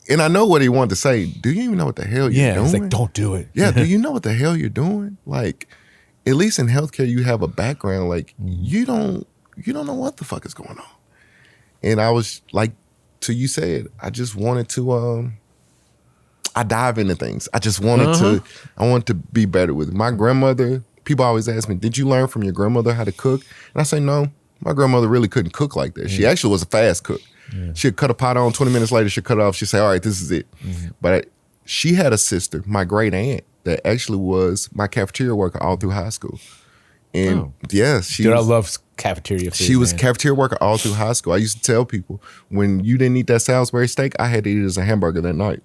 And I know what he wanted to say. Do you even know what the hell you're doing? Yeah, it's like, don't do it. Yeah, do you know what the hell you're doing? Like, at least in healthcare, you have a background. Like, you don't know what the fuck is going on. And I was like, you said, I just wanted to, I dive into things. I just wanted I wanted to be better with it. My grandmother, people always ask me, did you learn from your grandmother how to cook? And I say, no, my grandmother really couldn't cook like that. She actually was a fast cook. She'd cut a pot on, 20 minutes later, she'd cut it off. She'd say, all right, this is it. But she had a sister, my great aunt, that actually was my cafeteria worker all through high school. And I love cafeteria food. She was cafeteria worker all through high school. I used to tell people, when you didn't eat that Salisbury steak, I had to eat it as a hamburger that night.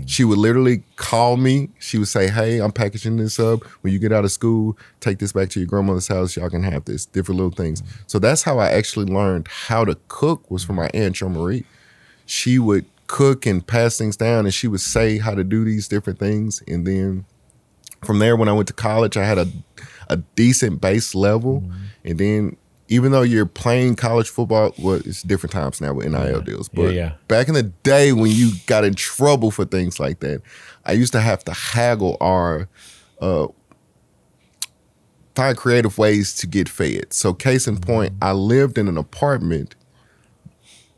She would literally call me. She would say, hey, I'm packaging this up. When you get out of school, take this back to your grandmother's house. Y'all can have this. Different little things. So that's how I actually learned how to cook, was from my aunt, Jerm Marie. She would cook and pass things down, and she would say how to do these different things. And then from there, when I went to college, I had a decent base level. And then even though you're playing college football, well, it's different times now with NIL deals. But back in the day when you got in trouble for things like that, I used to have to haggle or find creative ways to get fed. So case in point, I lived in an apartment,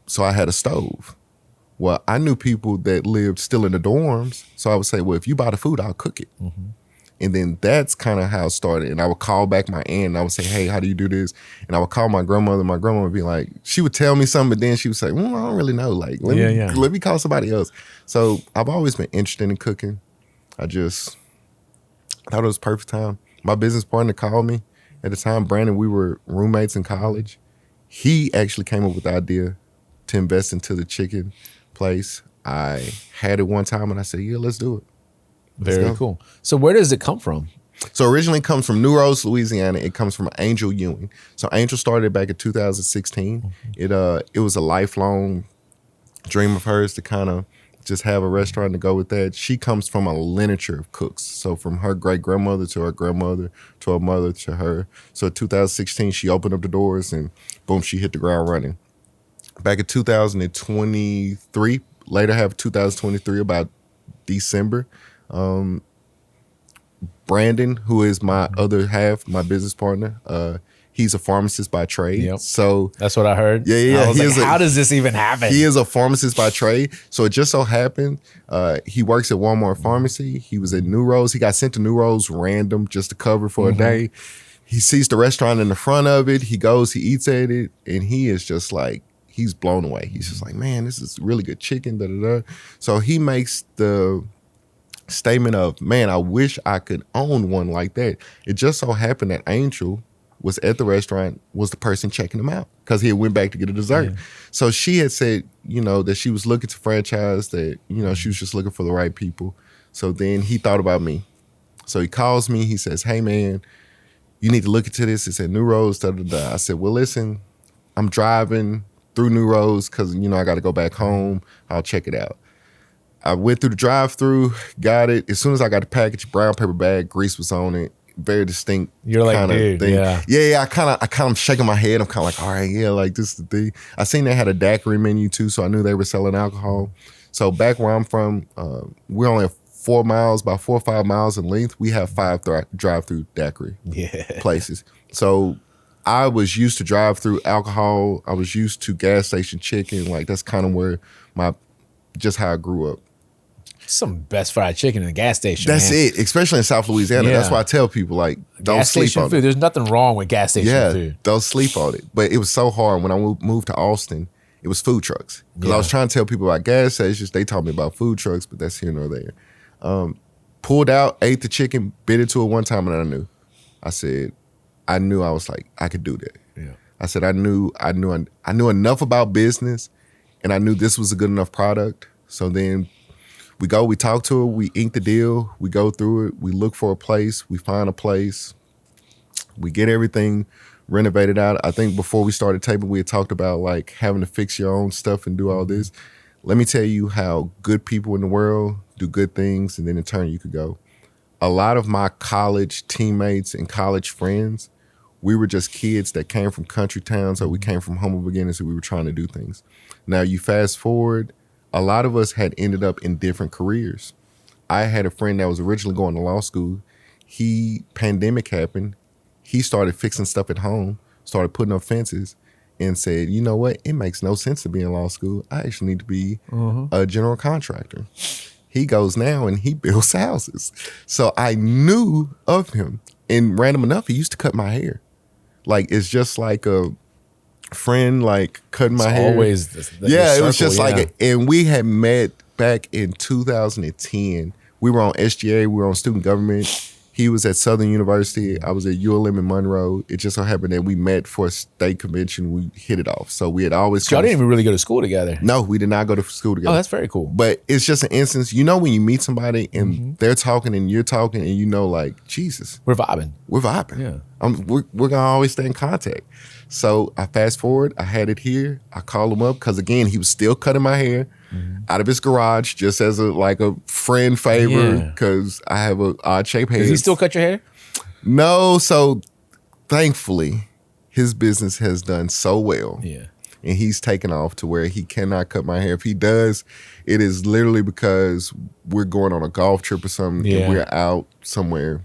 so I had a stove. Well, I knew people that lived still in the dorms, so I would say, well, if you buy the food, I'll cook it. And then that's kind of how it started. And I would call back my aunt and I would say, hey, how do you do this? And I would call my grandmother. My grandmother would be like, she would tell me something, but then she would say, well, I don't really know. Like, let me call somebody else. So I've always been interested in cooking. I thought it was perfect time. My business partner called me at the time. Brandon, we were roommates in college. He actually came up with the idea to invest into the chicken place. I had it one time and I said, yeah, let's do it. Very cool. So where does it come from? So originally it comes from Rouge, Louisiana. It comes from Angel Ewing. So Angel started back in 2016. It was a lifelong dream of hers to kind of just have a restaurant to go with that. She comes from a lineage of cooks. So from her great-grandmother to her grandmother to her mother to her. So in 2016, she opened up the doors and boom, she hit the ground running. Back in 2023, later half of 2023, about December, Brandon, who is my other half, my business partner, he's a pharmacist by trade. So that's what I heard. Yeah. I was like, how does this even happen? He is a pharmacist by trade. So it just so happened, he works at Walmart Pharmacy. He was at New Rose. He got sent to New Rose random just to cover for a day. He sees the restaurant in the front of it. He goes, he eats at it, and he is just like, he's blown away. He's just like, man, this is really good chicken. So he makes the statement of, man, I wish I could own one like that. It just so happened that Angel was at the restaurant, was the person checking him out because he had went back to get a dessert. So she had said, that she was looking to franchise, that, she was just looking for the right people. So then he thought about me. So he calls me, he says, hey man, you need to look into this. It's at New Rose, I said, well, listen, I'm driving through New Rose because, I got to go back home. I'll check it out. I went through the drive-through, got it. As soon as I got the package, brown paper bag, grease was on it. Very distinct. You're like, dude, thing. yeah. Yeah. I kind of shaking my head. I'm kind of like, all right, yeah, like this is the thing. I seen they had a daiquiri menu too, so I knew they were selling alcohol. So back where I'm from, we're only 4 miles, about 4 or 5 miles in length. We have 5 drive-through daiquiri places. So I was used to drive-through alcohol. I was used to gas station chicken. Like that's kind of where just how I grew up. Some best fried chicken in the gas station. That's it, especially in South Louisiana. Yeah. That's why I tell people, like, don't gas sleep station on food. it. There's nothing wrong with gas station food. Don't sleep on it. But it was so hard when I moved to Austin. It was food trucks. Because I was trying to tell people about gas stations. They taught me about food trucks, but that's here nor there. Pulled out, ate the chicken, bit into it one time, and I knew. I knew I was like, I could do that. Yeah. I said I knew enough about business, and I knew this was a good enough product. So then we talk to her, we ink the deal, we go through it, we look for a place, we find a place, we get everything renovated out. I think before we started taping, we had talked about like having to fix your own stuff and do all this. Let me tell you how good people in the world do good things, and then in turn you could go. A lot of my college teammates and college friends, we were just kids that came from country towns, or we came from humble beginnings, and we were trying to do things. Now you fast forward, a lot of us had ended up in different careers. I had a friend that was originally going to law school. Pandemic happened. He started fixing stuff at home, started putting up fences, and said, you know what? It makes no sense to be in law school. I actually need to be a general contractor. He goes now and he builds houses. So I knew of him. And random enough, he used to cut my hair. Like, it's just like a friend, like cutting my hair. Always it was just like, and we had met back in 2010. We were on SGA, we were on student government. He was at Southern University. I was at ULM in Monroe. It just so happened that we met for a state convention. We hit it off. So we had always. Y'all didn't even really go to school together. No, we did not go to school together. Oh, that's very cool. But it's just an instance. You know, when you meet somebody and they're talking and you're talking, and you know, like, Jesus, we're vibing. Yeah, we're gonna always stay in contact. So I fast forward. I had it here. I call him up because again, he was still cutting my hair out of his garage, just as a friend favor, because I have a odd shaped head. Does he still cut your hair? No. So thankfully, his business has done so well. Yeah. And he's taken off to where he cannot cut my hair. If he does, it is literally because we're going on a golf trip or something, and we're out somewhere.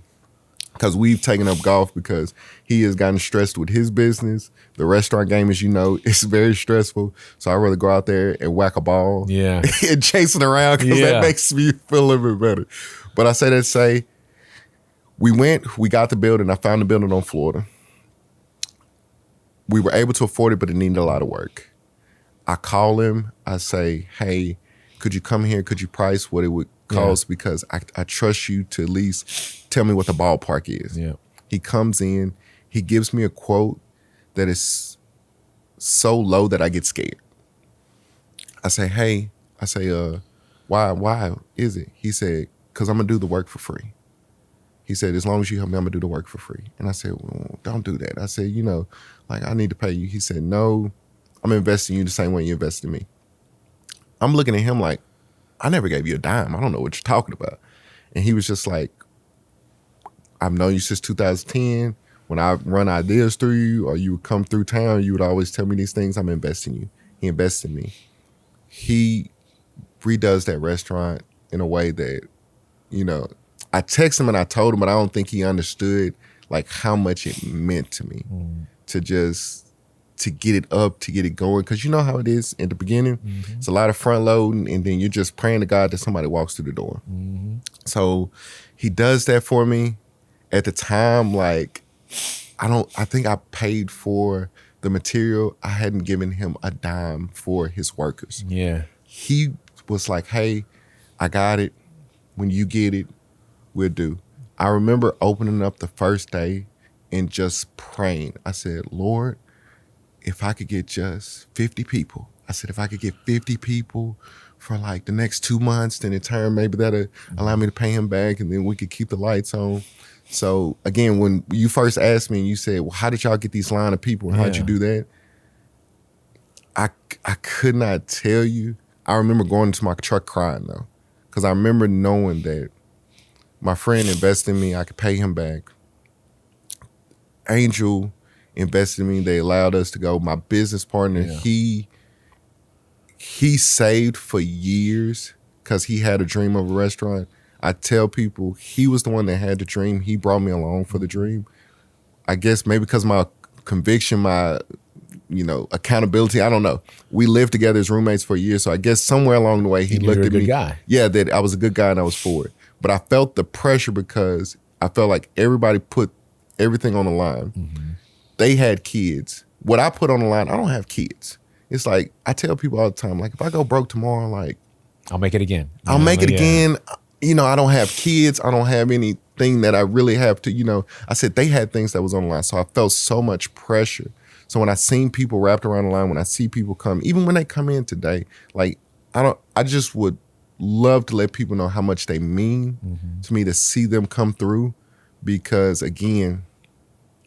Because we've taken up golf because he has gotten stressed with his business. The restaurant game, as you know, is very stressful. So I'd rather go out there and whack a ball and chase it around because that makes me feel a little bit better. But I say that to say, we got the building. I found the building on Florida. We were able to afford it, but it needed a lot of work. I call him. I say, hey, could you come here? Could you price what it would cost? Because I trust you to at least tell me what the ballpark is. Yeah. He comes in. He gives me a quote that is so low that I get scared. I say, hey, why is it? He said, because I'm going to do the work for free. He said, as long as you help me, I'm going to do the work for free. And I said, well, don't do that. I said, I need to pay you. He said, no, I'm investing in you the same way you invested in me. I'm looking at him like, I never gave you a dime. I don't know what you're talking about. And he was just like, I've known you since 2010. When I run ideas through you or you would come through town, you would always tell me these things. I'm investing in you. He invested in me. He redoes that restaurant in a way that, I texted him and I told him, but I don't think he understood like how much it meant to me to get it up, to get it going. Because you know how it is in the beginning. It's a lot of front loading, and then you're just praying to God that somebody walks through the door. So he does that for me. At the time, I think I paid for the material. I hadn't given him a dime for his workers. Yeah. He was like, hey, I got it. When you get it, we'll do. I remember opening up the first day and just praying. I said, Lord, if I could get just 50 people. I said, if I could get 50 people for the next 2 months, then in turn, maybe that'll allow me to pay him back, and then we could keep the lights on. So again, when you first asked me and you said, well, how did y'all get these line of people and how'd you do that? I could not tell you. I remember going into my truck crying though. Because I remember knowing that my friend invested in me, I could pay him back. Angel invested in me. They allowed us to go. My business partner, he saved for years because he had a dream of a restaurant. I tell people he was the one that had the dream. He brought me along for the dream. I guess maybe because my conviction, my accountability, I don't know. We lived together as roommates for years, so I guess somewhere along the way he looked at me. Good guy. Yeah, that I was a good guy and I was for it. But I felt the pressure because I felt like everybody put everything on the line. Mm-hmm. They had kids. What I put on the line, I don't have kids. It's like I tell people all the time, like if I go broke tomorrow, like I'll make it again. I'll make it again. I don't have kids. I don't have anything that I really have to, I said they had things that was on the line. So I felt so much pressure. So when I seen people wrapped around the line, when I see people come, even when they come in today, like I just would love to let people know how much they mean to me, to see them come through, because again,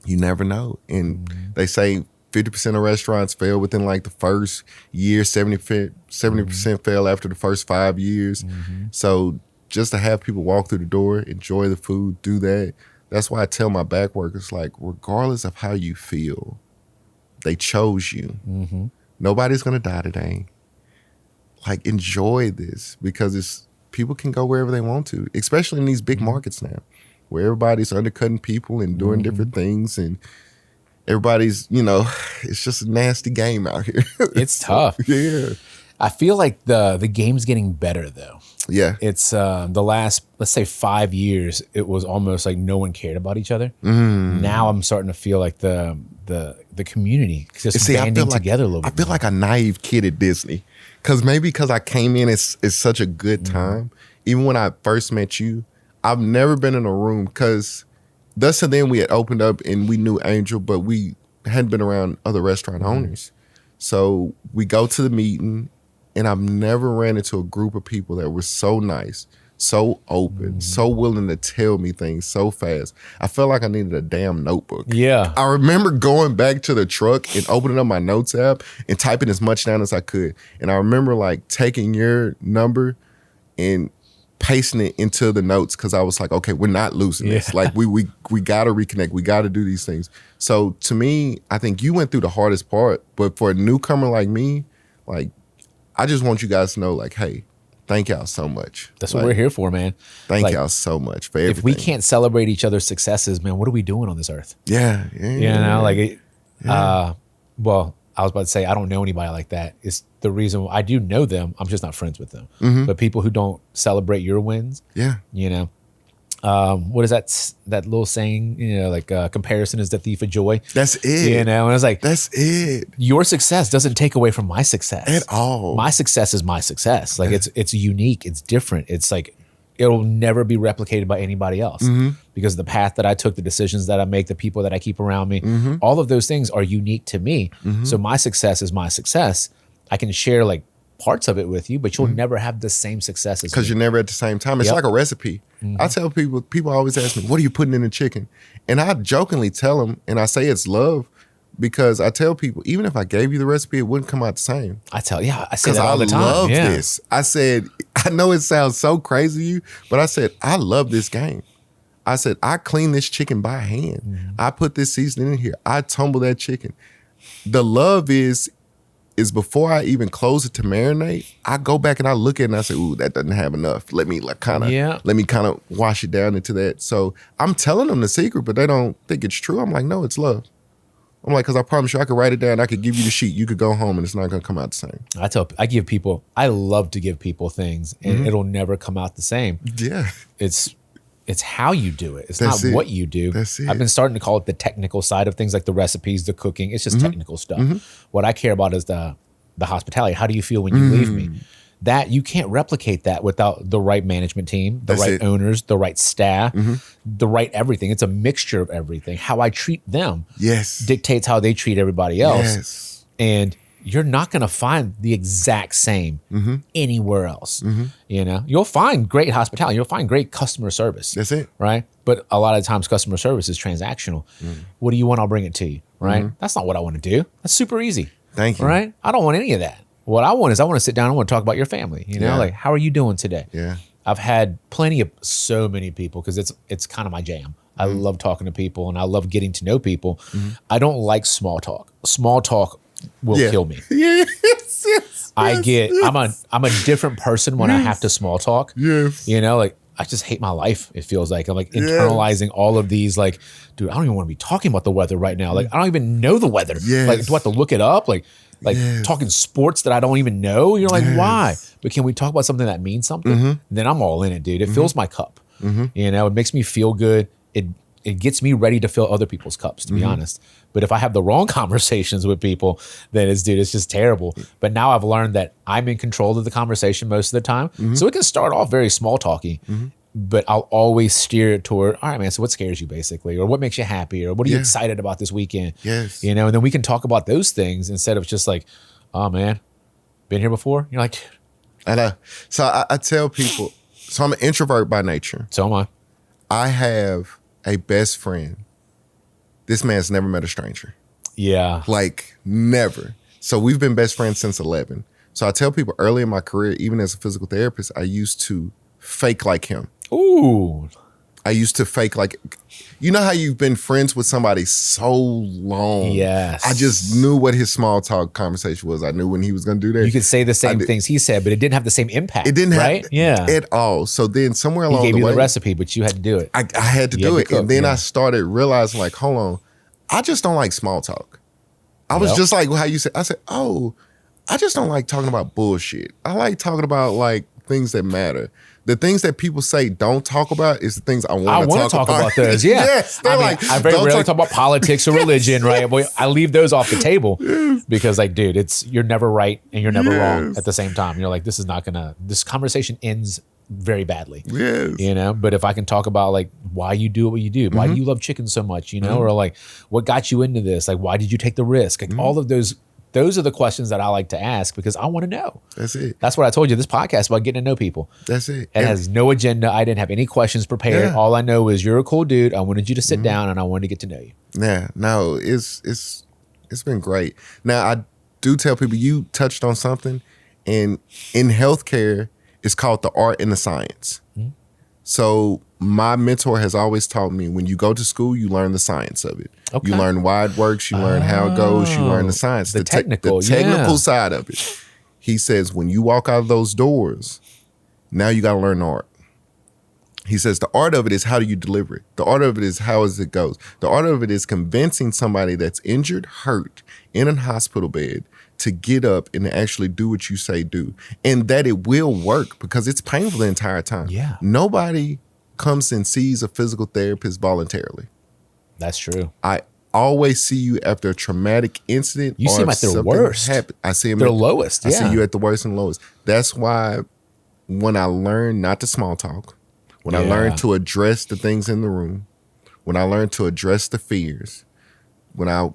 you never know. And they say 50% of restaurants fail within like the first year, 70% fail after the first 5 years. So just to have people walk through the door, enjoy the food, do that. That's why I tell my back workers, like, regardless of how you feel, they chose you. Nobody's gonna die today. Like, enjoy this, because people can go wherever they want to, especially in these big markets now, where everybody's undercutting people and doing different things, and everybody's, it's just a nasty game out here. It's tough. Yeah. I feel like the game's getting better though. Yeah. It's the last, let's say 5 years, it was almost like no one cared about each other. Now I'm starting to feel like the community just banding together a little bit. I feel like a naive kid at Disney. Because I came in, it's such a good time. Even when I first met you, I've never been in a room, because thus and then we had opened up and we knew Angel, but we hadn't been around other restaurant owners. So we go to the meeting, and I've never ran into a group of people that were so nice, so open, so willing to tell me things so fast. I felt like I needed a damn notebook. Yeah. I remember going back to the truck and opening up my notes app and typing as much down as I could. And I remember like taking your number and pasting it into the notes, because I was like, okay, we're not losing this. Like we got to reconnect. We got to do these things. So to me, I think you went through the hardest part. But for a newcomer like me, like, I just want you guys to know, like, hey, thank y'all so much. That's what we're here for, man. Thank y'all so much for everything. If we can't celebrate each other's successes, man, what are we doing on this earth? Yeah. Well, I was about to say, I don't know anybody like that. It's the reason I do know them. I'm just not friends with them. But people who don't celebrate your wins, what is that little saying? Comparison is the thief of joy. That's it. And I was like, that's it. Your success doesn't take away from my success at all. My success is my success. Like it's unique. It's different. It's like it'll never be replicated by anybody else because the path that I took, the decisions that I make, the people that I keep around me, all of those things are unique to me. So my success is my success. I can share like parts of it with you, but you'll never have the same success as me. Because you're never at the same time. It's like a recipe. I tell people always ask me, what are you putting in the chicken? And I jokingly tell them, and I say it's love, because I tell people, even if I gave you the recipe, it wouldn't come out the same. I say that all the time. I love this. I said, I know it sounds so crazy to you, but I said, I love this game. I said, I clean this chicken by hand. I put this seasoning in here. I tumble that chicken. The love is before I even close it to marinate, I go back and I look at it and I say, ooh, that doesn't have enough. Let me kind of wash it down into that. So I'm telling them the secret, but they don't think it's true. I'm like, no, it's love. I'm like, because I promise you, I could write it down. I could give you the sheet. You could go home and it's not going to come out the same. I love to give people things and it'll never come out the same. Yeah. It's how you do it. It's not what you do. That's it. I've been starting to call it the technical side of things, like the recipes, the cooking. It's just technical stuff. What I care about is the hospitality. How do you feel when you leave me? That you can't replicate that without the right management team, the right owners, the right staff, the right everything. It's a mixture of everything. How I treat them dictates how they treat everybody else. And you're not going to find the exact same anywhere else. You'll find great hospitality. You'll find great customer service. That's it. Right? But a lot of times customer service is transactional. What do you want? I'll bring it to you. Right? That's not what I want to do. That's super easy. Thank you. Right? I don't want any of that. What I want is I want to sit down and I want to talk about your family. Like, how are you doing today? Yeah. I've had so many people because it's kind of my jam. I love talking to people and I love getting to know people. I don't like small talk. Small talk will kill me. I'm a different person when I have to small talk. Yes. You know, like I just hate my life. It feels like I'm like internalizing all of these, like, dude, I don't even want to be talking about the weather right now. Like, I don't even know the weather. Like, do I have to look it up? Like talking sports that I don't even know. You're like, why? But can we talk about something that means something? Then I'm all in it, dude. It fills my cup. You know, it makes me feel good. It gets me ready to fill other people's cups, to be honest. But if I have the wrong conversations with people, then it's just terrible. But now I've learned that I'm in control of the conversation most of the time. So it can start off very small talky, but I'll always steer it toward, all right, man, so what scares you basically? Or what makes you happy? Or what are you excited about this weekend? Yes. You know, and then we can talk about those things instead of just like, oh man, been here before? You're like, I know. So I tell people, so I'm an introvert by nature. So am I. I have a best friend. This man's never met a stranger. Yeah. Like, never. So we've been best friends since 11. So I tell people early in my career, even as a physical therapist, I used to fake like him. Ooh. I used to fake like, you know how you've been friends with somebody so long? Yes. I just knew what his small talk conversation was. I knew when he was going to do that. You could say the same things he said, but it didn't have the same impact. It didn't right? have at all. So then somewhere along he gave the you way, the recipe, but you had to do it. I had to do it. And then I started realizing like, hold on, I just don't like small talk. I was just like how you said, I said, oh, I just don't like talking about bullshit. I like talking about like things that matter. The things that people say don't talk about is the things I want to talk about. Those, yeah. Yes, I very rarely talk about politics or religion, right? I leave those off the table because, like, dude, you're never right and you're never wrong at the same time. You're like, this conversation ends very badly. Yes. You know, but if I can talk about like why you do what you do, why do you love chicken so much, you know, or like what got you into this, like why did you take the risk, like all of those are the questions that I like to ask because I want to know. That's it. That's what I told you. This podcast is about getting to know people. That's it. It has no agenda. I didn't have any questions prepared. Yeah. All I know is you're a cool dude. I wanted you to sit down and I wanted to get to know you. Yeah. No, it's been great. Now I do tell people you touched on something, and in healthcare, it's called the art and the science. So my mentor has always taught me when you go to school, you learn the science of it. Okay. You learn why it works. You learn how it goes. You learn the science, the technical side of it. He says when you walk out of those doors, now you got to learn the art. He says the art of it is how do you deliver it. The art of it is how it goes. The art of it is convincing somebody that's injured, hurt, in a hospital bed to get up and actually do what you say do. And that it will work because it's painful the entire time. Yeah. Nobody comes and sees a physical therapist voluntarily. That's true. I always see you after a traumatic incident. You see them at their worst. I see them at their lowest. I see you at the worst and lowest. That's why when I learned not to small talk, when I learned to address the things in the room, when I learned to address the fears, when I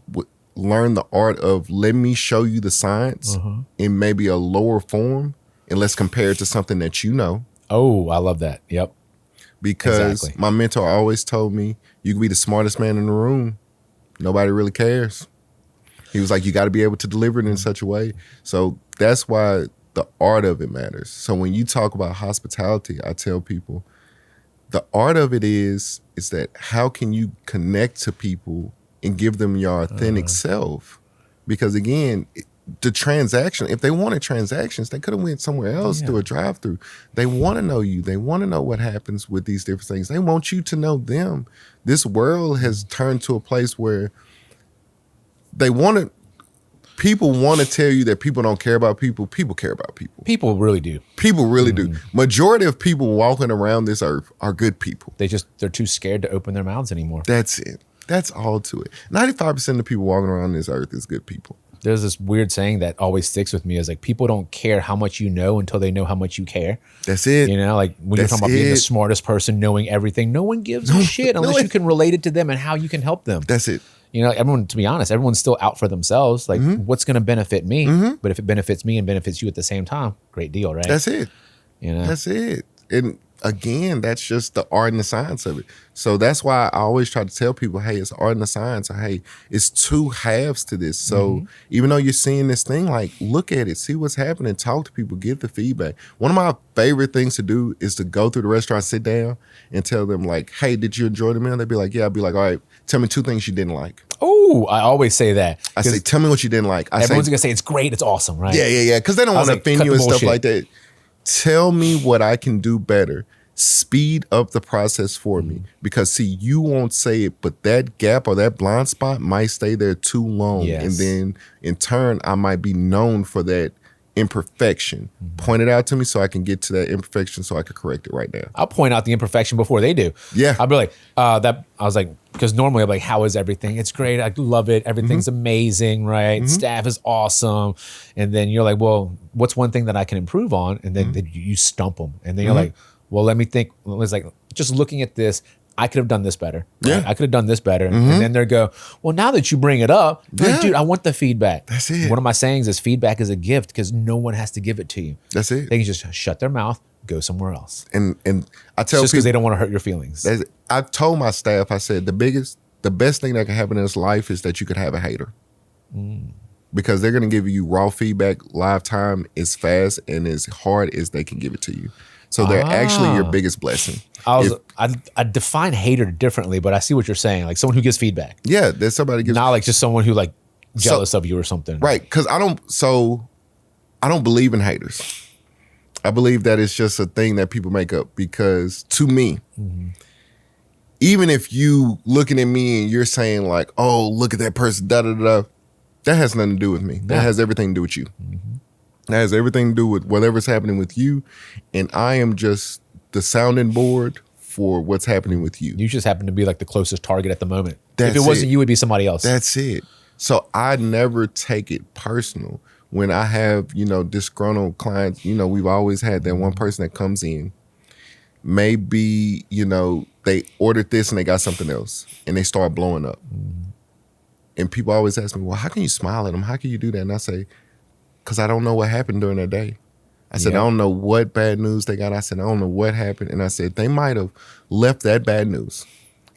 learn the art of let me show you the science in maybe a lower form and let's compare it to something that you know. Oh, I love that. Yep. Because my mentor always told me you can be the smartest man in the room. Nobody really cares. He was like, you got to be able to deliver it in such a way. So that's why the art of it matters. So when you talk about hospitality, I tell people the art of it is that how can you connect to people and give them your authentic self? Because again, the transaction, if they wanted transactions, they could have went somewhere else through a drive-through. They want to know you. They want to know what happens with these different things. They want you to know them. This world has turned to a place where people want to tell you that people don't care about people. People care about people. People really do. People really do. Majority of people walking around this earth are good people. They're too scared to open their mouths anymore. That's it. That's all to it. 95% of the people walking around this earth is good people. There's this weird saying that always sticks with me is like people don't care how much you know until they know how much you care. That's it. You know, like when you're talking about being the smartest person, knowing everything, no one gives a shit unless you can relate it to them and how you can help them. That's it. You know, everyone, to be honest, everyone's still out for themselves. Like what's going to benefit me? But if it benefits me and benefits you at the same time, great deal, right? That's it. You know, that's it. And again, that's just the art and the science of it. So that's why I always try to tell people, hey, it's art and the science, or hey, it's two halves to this. So even though you're seeing this thing, like, look at it, see what's happening, talk to people, get the feedback. One of my favorite things to do is to go through the restaurant, sit down, and tell them, like, hey, did you enjoy the meal? They'd be like, yeah. I'd be like, all right, tell me 2 things you didn't like. Oh, I always say that. I say, tell me what you didn't like. Everyone's going to say it's great, it's awesome, right? Yeah. Because they don't want to offend you and stuff like that. Tell me what I can do better. Speed up the process for me, because see, you won't say it, but that gap or that blind spot might stay there too long. And then in turn, I might be known for that imperfection. Point it out to me so I can get to that imperfection so I can correct it right now. I'll point out the imperfection before they do. Yeah. I'll be like, because normally I'm like, how is everything? It's great. I love it. Everything's amazing, right? Staff is awesome. And then you're like, well, what's one thing that I can improve on? And then you stump them. And then you're like, well, let me think. It's like, just looking at this, I could have done this better. Right? Yeah. I could have done this better. And then they go, well, now that you bring it up, like, dude, I want the feedback. That's it. One of my sayings is feedback is a gift, because no one has to give it to you. That's it. They can just shut their mouth, go somewhere else. And I tell just people, because they don't want to hurt your feelings. I've told my staff, I said, the best thing that can happen in this life is that you could have a hater. Because they're going to give you raw feedback, live time, as fast and as hard as they can give it to you. So they're actually your biggest blessing. I define hater differently, but I see what you're saying. Like someone who gives feedback. Yeah, there's somebody gives. Not like just someone who like jealous of you or something. Right, because I don't believe in haters. I believe that it's just a thing that people make up, because to me, even if you looking at me and you're saying like, oh, look at that person, da-da-da, that has nothing to do with me. That has everything to do with you. That has everything to do with whatever's happening with you. And I am just the sounding board for what's happening with you. You just happen to be like the closest target at the moment. That's if it wasn't it. you, it'd be somebody else. That's it. So I never take it personal. When I have, disgruntled clients, we've always had that one person that comes in. Maybe, they ordered this and they got something else and they start blowing up. And people always ask me, well, how can you smile at them? How can you do that? And I say, because I don't know what happened during that day. I said, I don't know what bad news they got. I said, I don't know what happened. And I said, they might have left that bad news,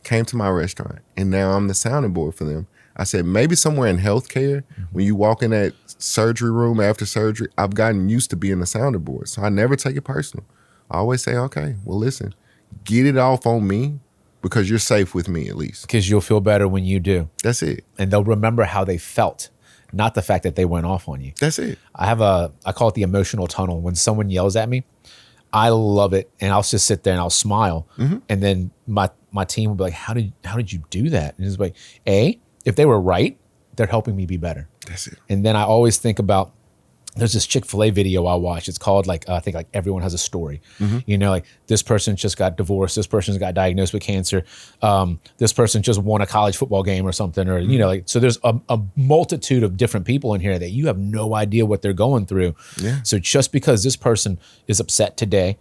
came to my restaurant, and now I'm the sounding board for them. I said, maybe somewhere in healthcare, when you walk in that surgery room after surgery, I've gotten used to being the sounding board. So I never take it personal. I always say, okay, well, listen, get it off on me, because you're safe with me at least. Because you'll feel better when you do. That's it. And they'll remember how they felt, not the fact that they went off on you. That's it. I call it the emotional tunnel. When someone yells at me, I love it. And I'll just sit there and I'll smile. And then my team will be like, how did you do that? And it's like, if they were right, they're helping me be better. That's it. And then I always think about, there's this Chick-fil-A video I watch. It's called I think like Everyone Has a Story. Like this person just got divorced. This person's got diagnosed with cancer. This person just won a college football game or something. Or, so there's a multitude of different people in here that you have no idea what they're going through. Yeah. So just because this person is upset today,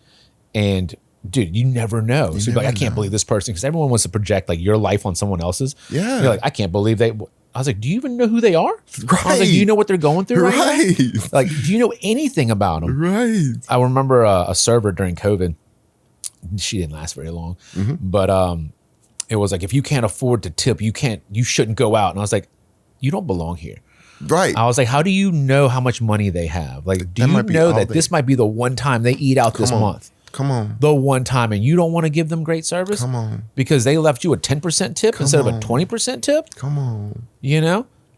and dude, you never know. So you're like, I can't believe this person, because everyone wants to project like your life on someone else's. Yeah. You're like, I can't believe they. I was like, do you even know who they are? Right. I was like, do you know what they're going through right now? Like, do you know anything about them? Right. I remember a server during COVID. She didn't last very long, but it was like, if you can't afford to tip, you shouldn't go out. And I was like, you don't belong here. Right. I was like, how do you know how much money they have? Like, do you know that this might be the one time they eat out this month? Come on. The one time, and you don't want to give them great service? Come on. Because they left you a 10% tip instead of a 20% tip? Come on.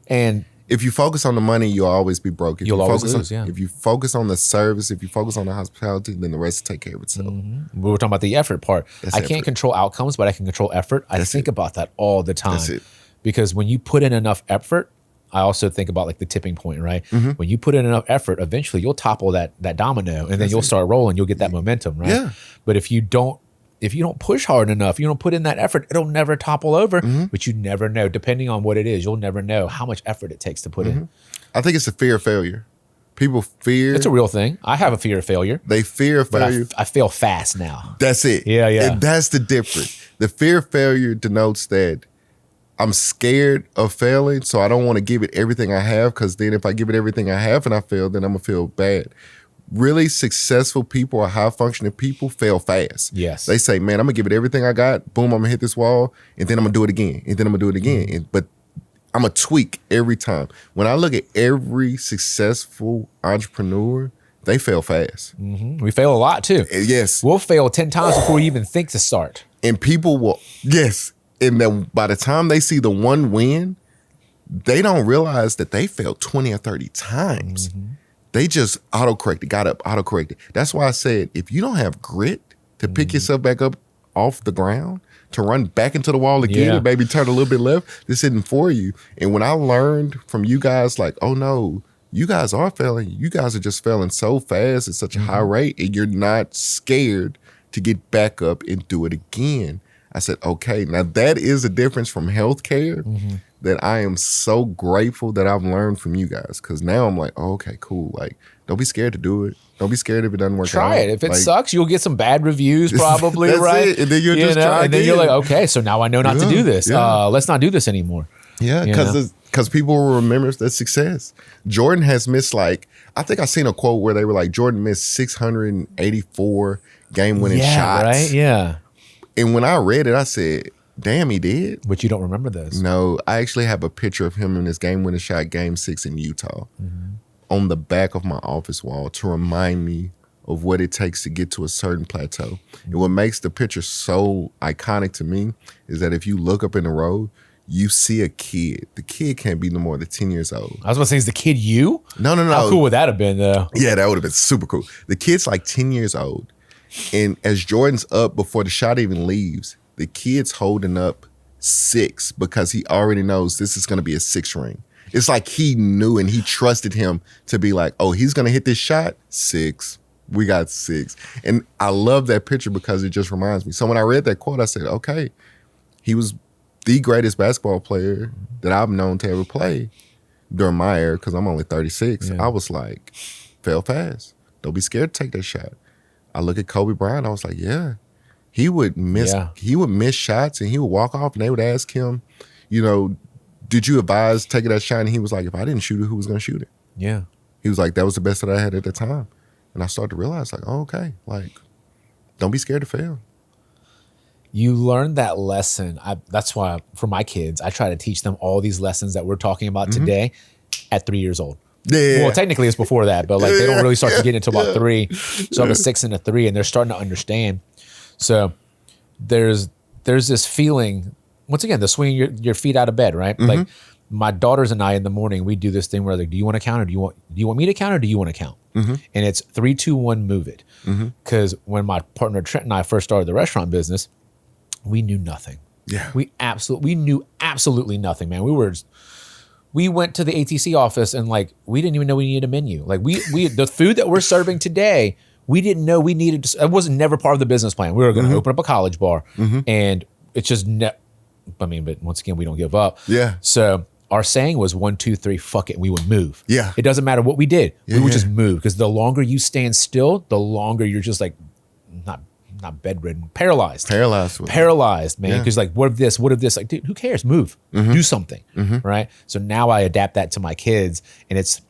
And if you focus on the money, you'll always be broke. You'll always lose, If you focus on the service, if you focus on the hospitality, then the rest will take care of itself. We were talking about the effort part. I can't control outcomes, but I can control effort. I think about that all the time. That's it. Because when you put in enough effort, I also think about like the tipping point, right? When you put in enough effort, eventually you'll topple that domino, and then you'll start rolling. You'll get that momentum, right? Yeah. But if you don't push hard enough, you don't put in that effort, it'll never topple over. But you never know. Depending on what it is, you'll never know how much effort it takes to put in. I think it's a fear of failure. People fear. It's a real thing. I have a fear of failure. They fear of failure. But I fail fast now. That's it. Yeah. And that's the difference. The fear of failure denotes that I'm scared of failing, so I don't want to give it everything I have, because then if I give it everything I have and I fail, then I'm going to feel bad. really successful people or high functioning people fail fast. Yes. They say, man, I'm gonna give it everything I got. Boom, I'm gonna hit this wall, and then I'm gonna do it again, and then I'm gonna do it again. But I'm gonna tweak every time. When I look at every successful entrepreneur, they fail fast. We fail a lot too. Yes. We'll fail 10 times before we even think to start. And people will, yes. And then by the time they see the one win, they don't realize that they failed 20 or 30 times. They just autocorrected, got up, autocorrected. That's why I said, if you don't have grit to pick yourself back up off the ground, to run back into the wall again and maybe turn a little bit left, this isn't for you. And when I learned from you guys, like, oh no, you guys are failing. You guys are just failing so fast at such a high rate, and you're not scared to get back up and do it again. I said, okay, now that is a difference from healthcare that I am so grateful that I've learned from you guys. Because now I'm like, oh, okay, cool. Like, don't be scared to do it. Don't be scared if it doesn't work out. Try it. If it like, sucks, you'll get some bad reviews probably, that's right? it. And then you'll just try and then again. you're like, okay, so now I know not to do this. Let's not do this anymore. Yeah, because people will remember the success. Jordan has missed, like, I think I seen a quote where they were like, Jordan missed 684 game-winning shots. Right? Yeah. And when I read it, I said, damn, he did. But you don't remember those. No, I actually have a picture of him in his game-winning shot, Game 6 in Utah, on the back of my office wall to remind me of what it takes to get to a certain plateau. And what makes the picture so iconic to me is that if you look up in the road, you see a kid. The kid can't be no more than 10 years old. I was going to say, is the kid you? No. How cool would that have been, though? Yeah, that would have been super cool. The kid's like 10 years old. And as Jordan's up before the shot even leaves, the kid's holding up 6 because he already knows this is going to be a 6 ring. It's like he knew and he trusted him to be like, oh, he's going to hit this shot, 6. We got 6. And I love that picture because it just reminds me. So when I read that quote, I said, okay, he was the greatest basketball player that I've known to ever play during my era, because I'm only 36. I was like, fail fast. Don't be scared to take that shot. I look at Kobe Bryant, I was like, yeah. He would miss shots and he would walk off and they would ask him, you know, did you advise taking that shot? And he was like, if I didn't shoot it, who was going to shoot it? Yeah. He was like, that was the best that I had at the time. And I started to realize, like, oh, okay, like, don't be scared to fail. You learned that lesson. That's why for my kids, I try to teach them all these lessons that we're talking about today at 3 years old. Yeah. Well, technically it's before that, but like they don't really start to get into about 3. So I'm a 6 and a 3, and they're starting to understand. So there's this feeling, once again, the swinging your feet out of bed, right? Like my daughters and I in the morning, we do this thing where like, do you want to count or do you want me to count or do you want to count? And it's 3, 2, 1, move it. Because when my partner Trent and I first started the restaurant business, we knew nothing. Yeah. We knew absolutely nothing, man. We went to the ATC office and like, we didn't even know we needed a menu. Like we the food that we're serving today, we didn't know we needed to, it was never part of the business plan. We were going to open up a college bar and it's just, but once again, we don't give up. Yeah. So our saying was 1, 2, 3, fuck it. And we would move. Yeah. It doesn't matter what we did. We would just move, because the longer you stand still, the longer you're just like, not bedridden, paralyzed, man. Because like, what if this? Like, dude, who cares? Move, do something, right? So now I adapt that to my kids, and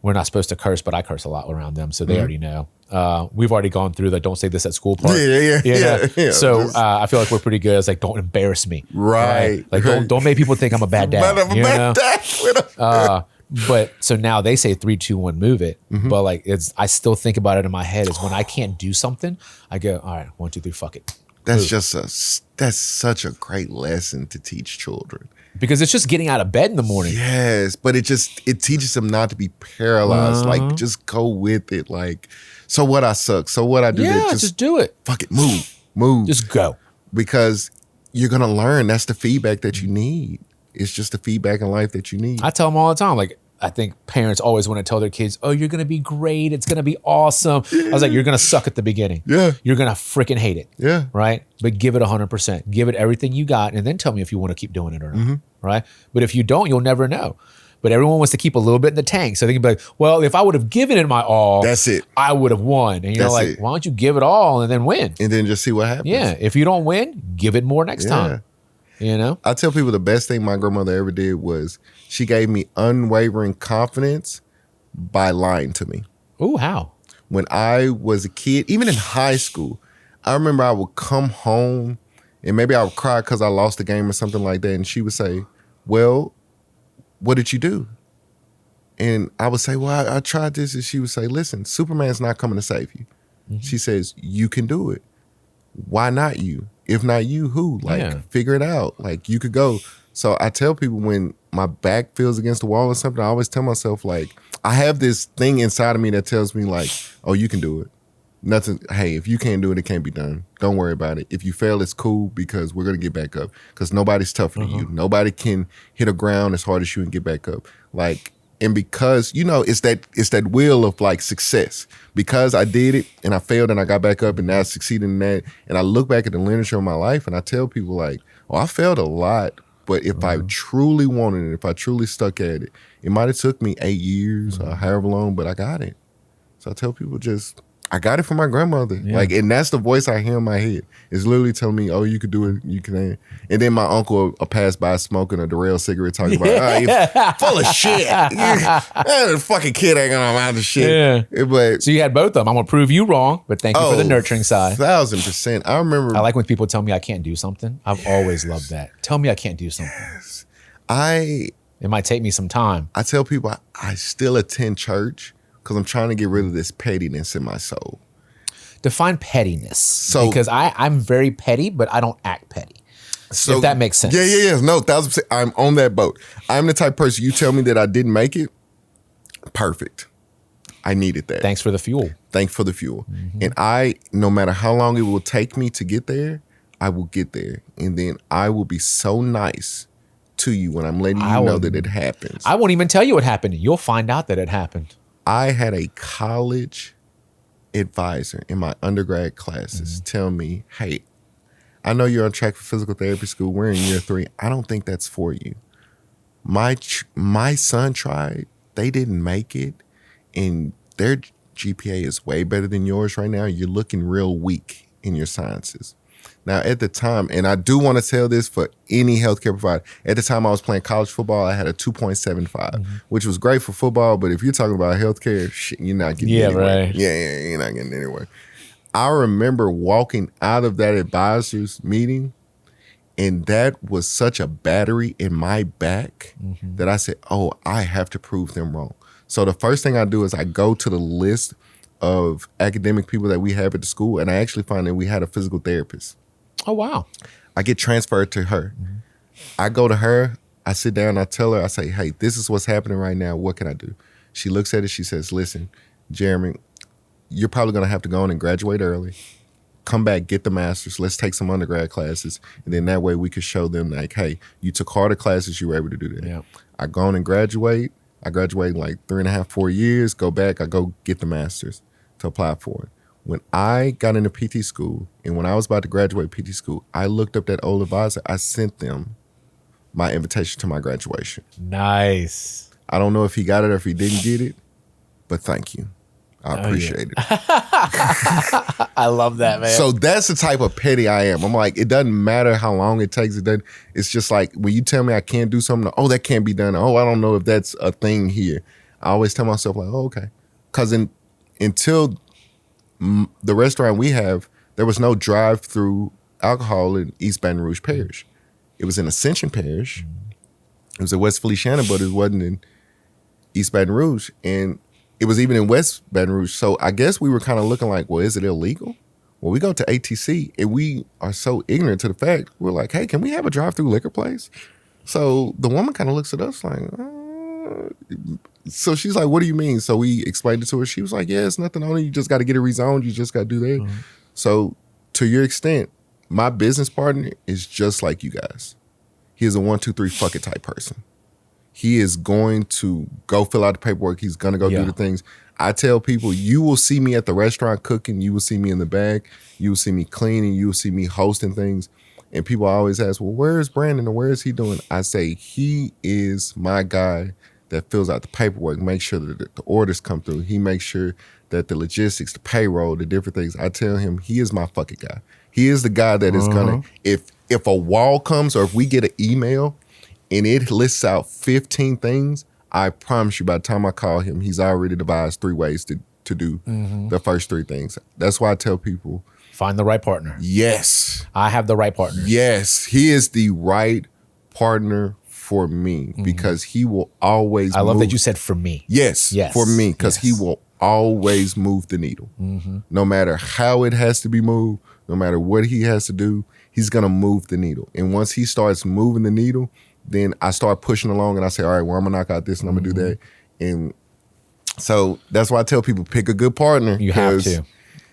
we're not supposed to curse, but I curse a lot around them, so they already know. We've already gone through the don't say this at school part. Yeah. So I feel like we're pretty good. It's like, don't embarrass me, right? Like don't make people think I'm a bad dad. But so now they say 3, 2, 1, move it. But like I still think about it in my head is when I can't do something, I go, all right, 1, 2, 3, fuck it. That's such a great lesson to teach children. Because it's just getting out of bed in the morning. Yes, but it teaches them not to be paralyzed. Like, just go with it. Like, so what, I suck. So what, I do that. Just do it. Fuck it, move. Just go. Because you're gonna learn. That's the feedback that you need. It's just the feedback in life that you need. I tell them all the time, like, I think parents always want to tell their kids, oh, you're going to be great. It's going to be awesome. I was like, you're going to suck at the beginning. Yeah. You're going to freaking hate it. Yeah. Right? But give it 100%. Give it everything you got, and then tell me if you want to keep doing it or not. Right? But if you don't, you'll never know. But everyone wants to keep a little bit in the tank. So they can be like, well, if I would have given it my all, that's it, I would have won. And you're like, why don't you give it all and then win? And then just see what happens. Yeah. If you don't win, give it more next time. You know, I tell people the best thing my grandmother ever did was she gave me unwavering confidence by lying to me. Ooh, how? When I was a kid, even in high school, I remember I would come home and maybe I would cry because I lost a game or something like that. And she would say, well, what did you do? And I would say, well, I tried this. And she would say, listen, Superman's not coming to save you. Mm-hmm. She says, you can do it. Why not you? If not you, who? Like, figure it out. Like, you could go. So I tell people when my back feels against the wall or something, I always tell myself, like, I have this thing inside of me that tells me, like, oh, you can do it. Nothing. Hey, if you can't do it, it can't be done. Don't worry about it. If you fail, it's cool because we're going to get back up because nobody's tougher than you. Nobody can hit a ground as hard as you and get back up. Like, and because, you know, it's that wheel of like success. Because I did it and I failed and I got back up and now I succeeded in that. And I look back at the literature of my life and I tell people like, oh, I failed a lot. But if I truly wanted it, if I truly stuck at it, it might have took me 8 years or however long, but I got it. So I tell people I got it from my grandmother. Yeah. Like, and that's the voice I hear in my head. It's literally telling me, oh, you could do it, you can. And then my uncle will pass by smoking a Darrell cigarette talking about, oh, you're full of shit. That fucking kid ain't gonna amount to shit. Yeah. But, so you had both of them. I'm gonna prove you wrong, but thank you for the nurturing side. 1000%. I remember. I like when people tell me I can't do something. I've always loved that. Tell me I can't do something. Yes. It might take me some time. I tell people I still attend church because I'm trying to get rid of this pettiness in my soul. Define pettiness. Because I'm very petty, but I don't act petty. So, if that makes sense. Yeah. No, 1000%. I'm on that boat. I'm the type of person, you tell me that I didn't make it, perfect. I needed that. Thanks for the fuel. Thanks for the fuel. Mm-hmm. And no matter how long it will take me to get there, I will get there. And then I will be so nice to you when I'm letting you know that it happens. I won't even tell you what happened. You'll find out that it happened. I had a college advisor in my undergrad classes tell me, hey, I know you're on track for physical therapy school. We're in year 3. I don't think that's for you. My son tried. They didn't make it. And their GPA is way better than yours right now. You're looking real weak in your sciences. Now, at the time, and I do want to tell this for any healthcare provider, at the time I was playing college football, I had a 2.75, which was great for football, but if you're talking about healthcare, shit, you're not getting anywhere. Right. Yeah, you're not getting anywhere. I remember walking out of that advisor's meeting, and that was such a battery in my back that I said, oh, I have to prove them wrong. So the first thing I do is I go to the list of academic people that we have at the school, and I actually find that we had a physical therapist. Oh, wow. I get transferred to her. I go to her, I sit down, I tell her, I say, hey, this is what's happening right now. What can I do? She looks at it, she says, listen, Jeremy, you're probably going to have to go on and graduate early. Come back, get the master's. Let's take some undergrad classes. And then that way we could show them like, hey, you took harder classes, you were able to do that. Yeah. I go on and graduate. I graduate in like 3.5, 4 years, go back, I go get the master's to apply for it. When I got into PT school and when I was about to graduate PT school, I looked up that old advisor. I sent them my invitation to my graduation. Nice. I don't know if he got it or if he didn't get it, but thank you. I appreciate it. I love that, man. So that's the type of petty I am. I'm like, it doesn't matter how long it takes. It's just like when you tell me I can't do something, oh, that can't be done. Oh, I don't know if that's a thing here. I always tell myself like, oh, okay. Because until the restaurant we have, there was no drive-through alcohol in East Baton Rouge Parish. It was in Ascension Parish. It was in West Feliciana, but it wasn't in East Baton Rouge. And it was even in West Baton Rouge. So I guess we were kind of looking like, well, is it illegal? Well, we go to ATC and we are so ignorant to the fact. We're like, hey, can we have a drive-through liquor place? So the woman kind of looks at us like, so she's like, what do you mean? So we explained it to her. She was like, yeah, it's nothing on it. You just got to get it rezoned. You just got to do that. So to your extent, my business partner is just like you guys. He is a 1, 2, 3 fuck it type person. He is going to go fill out the paperwork. He's going to go do the things. I tell people, you will see me at the restaurant cooking. You will see me in the back. You will see me cleaning. You will see me hosting things. And people always ask, well, where is Brandon or where is he doing? I say, he is my guy that fills out the paperwork, make sure that the orders come through. He makes sure that the logistics, the payroll, the different things. I tell him he is my fucking guy. He is the guy that is gonna, if a wall comes or if we get an email and it lists out 15 things, I promise you by the time I call him, he's already devised 3 ways to to do the first three things. That's why I tell people, find the right partner. Yes. I have the right partner. Yes. He is the right partner for me because he will always I love that you said for me. Yes. For me, because he will always move the needle. No matter how it has to be moved, no matter what he has to do, he's going to move the needle. And once he starts moving the needle, then I start pushing along and I say, all right, well, I'm going to knock out this and I'm going to do that. And so that's why I tell people, pick a good partner. You have to.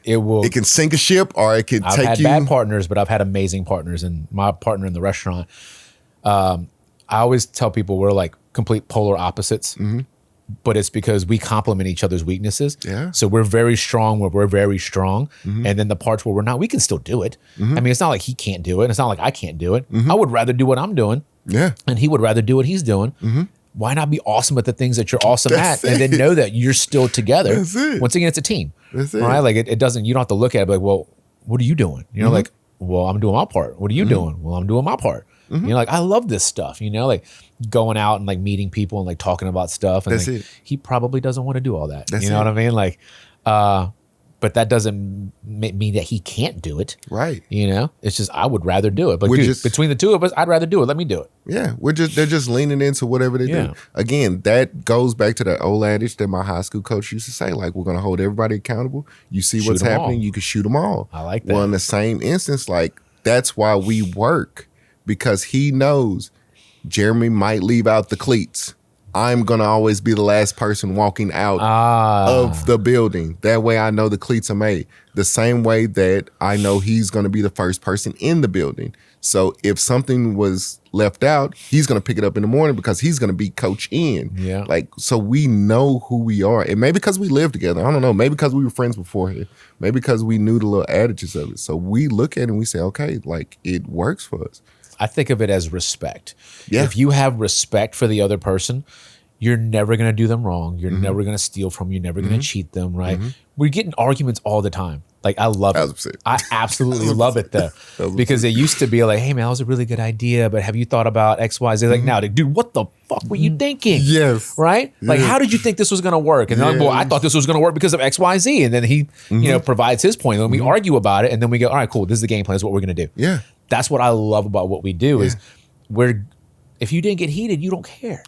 It can sink a ship or it can I've take had you. bad partners, but I've had amazing partners. And my partner in the restaurant, I always tell people we're like complete polar opposites, but it's because we complement each other's weaknesses. Yeah. So we're very strong where we're very strong. And then the parts where we're not, we can still do it. I mean, it's not like he can't do it. It's not like I can't do it. I would rather do what I'm doing. Yeah. And he would rather do what he's doing. Why not be awesome at the things that you're awesome at and then know that you're still together? That's it. Once again, it's a team. That's it. Right? Like it doesn't, you don't have to look at it like, well, what are you doing? You know, like, well, I'm doing my part. What are you doing? Well, I'm doing my part. You know, like I love this stuff, you know, like going out and like meeting people and like talking about stuff. And That's like, it. he probably doesn't want to do all that. That's you know it. what I mean? Like, but that doesn't mean that he can't do it. Right. You know, it's just, I would rather do it. But We're dude, just- between the two of us, I'd rather do it. Let me do it. Yeah, they're just leaning into whatever they Yeah. do. Again, that goes back to that old adage that my high school coach used to say, like, we're going to hold everybody accountable. You see Shoot what's 'em happening, all. you can shoot them all. I like that. Well, in the same instance, like, that's why we work, because he knows Jeremy might leave out the cleats. I'm going to always be the last person walking out of the building. That way I know the cleats are made. The same way that I know he's going to be the first person in the building. So if something was left out, he's going to pick it up in the morning because he's going to be coach in. Yeah. Like, so we know who we are. And maybe because we lived together. I don't know. Maybe because we were friends beforehand. Maybe because we knew the little adages of it. So we look at it and we say, okay, like it works for us. I think of it as respect. Yeah. If you have respect for the other person, you're never going to do them wrong. You're never going to steal from them. You're never going to cheat them, right? We're getting arguments all the time. Like, I love it. 1,000%. I absolutely love it, though. Because it used to be like, hey, man, that was a really good idea, but have you thought about X, Y, Z? Like, now, dude, what the fuck were you thinking? Yes. Right? Like, how did you think this was going to work? And then I'm like, well, I thought this was going to work because of X, Y, Z. And then he, you know, provides his point. And we argue about it. And then we go, all right, cool. This is the game plan. This is what we're going to do. Yeah. That's what I love about what we do is if you didn't get heated, you don't care.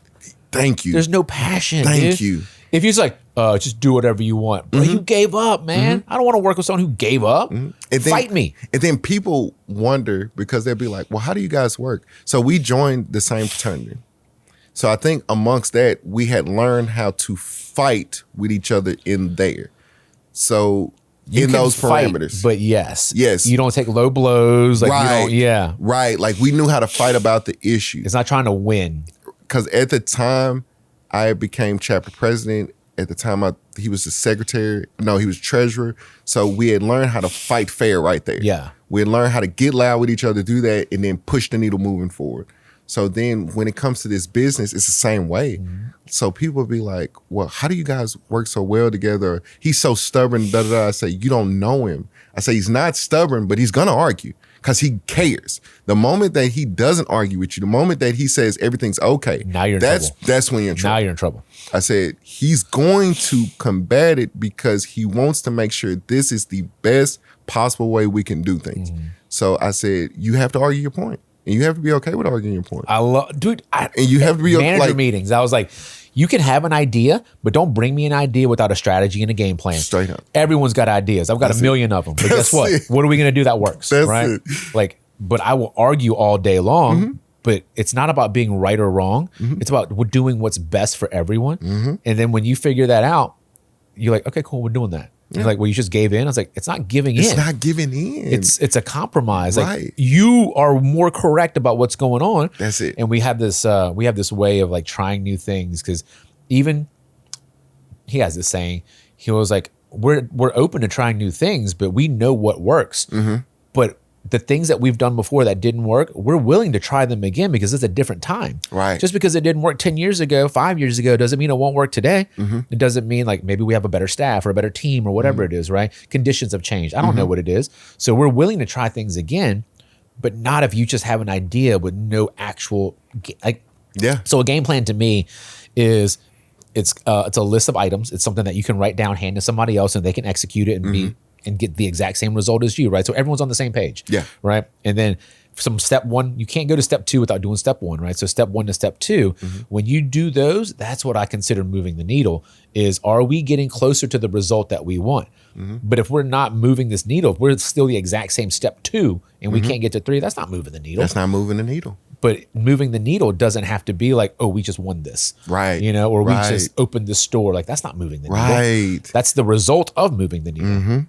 Thank you. There's no passion. Thank dude. you. If you're just like, just do whatever you want. Bro, you gave up, man. I don't want to work with someone who gave up. And then, Fight me. And then people wonder because they'll be like, well, how do you guys work? So we joined the same fraternity. So I think amongst that, we had learned how to fight with each other in there. So You in can those fight, parameters. but yes. Yes. You don't take low blows. Like you don't, yeah. Right. Like we knew how to fight about the issue. It's not trying to win. Because at the time, I became chapter president. At the time, he was the secretary. No, he was treasurer. So we had learned how to fight fair right there. Yeah. We had learned how to get loud with each other, do that, and then push the needle moving forward. So then when it comes to this business, it's the same way. So people will be like, well, how do you guys work so well together? He's so stubborn, da da da. I say, you don't know him. I say, he's not stubborn, but he's going to argue because he cares. The moment that he doesn't argue with you, the moment that he says everything's okay, Now you're in trouble. That's when you're in trouble. Now you're in trouble. I said, he's going to combat it because he wants to make sure this is the best possible way we can do things. So I said, you have to argue your point. And you have to be okay with arguing your point. I love, dude. And you have to be manager like meetings. I was like, you can have an idea, but don't bring me an idea without a strategy and a game plan. Straight up. Everyone's got ideas. I've got a million of them. But guess what? it. What are we going to do that works? That's right? it. Like, but I will argue all day long. But it's not about being right or wrong. It's about doing what's best for everyone. And then when you figure that out, you're like, okay, cool, we're doing that. You're like, well, you just gave in. I was like, it's not giving in. It's not giving in. It's a compromise. Right. Like you are more correct about what's going on. That's it. And we have this way of like trying new things because even he has this saying. He was like, we're open to trying new things, but we know what works. But the things that we've done before that didn't work, we're willing to try them again because it's a different time. Right. Just because it didn't work 10 years ago, 5 years ago, doesn't mean it won't work today. It doesn't mean like maybe we have a better staff or a better team or whatever it is, right? Conditions have changed. I don't know what it is. So we're willing to try things again, but not if you just have an idea with no actual, like, Yeah. so a game plan to me is It's a list of items. It's something that you can write down, hand to somebody else, and they can execute it and get the exact same result as you, right? So everyone's on the same page. Yeah. Right. And then from step 1, you can't go to step 2 without doing step 1, right? So step 1 to step 2, when you do those, that's what I consider moving the needle. Is, are we getting closer to the result that we want? But if we're not moving this needle, if we're still the exact same step 2 and we can't get to 3, that's not moving the needle. That's not moving the needle. But moving the needle doesn't have to be like, oh, we just won this. Right. You know, or we just opened the store. Like, that's not moving the needle. Right. That's the result of moving the needle.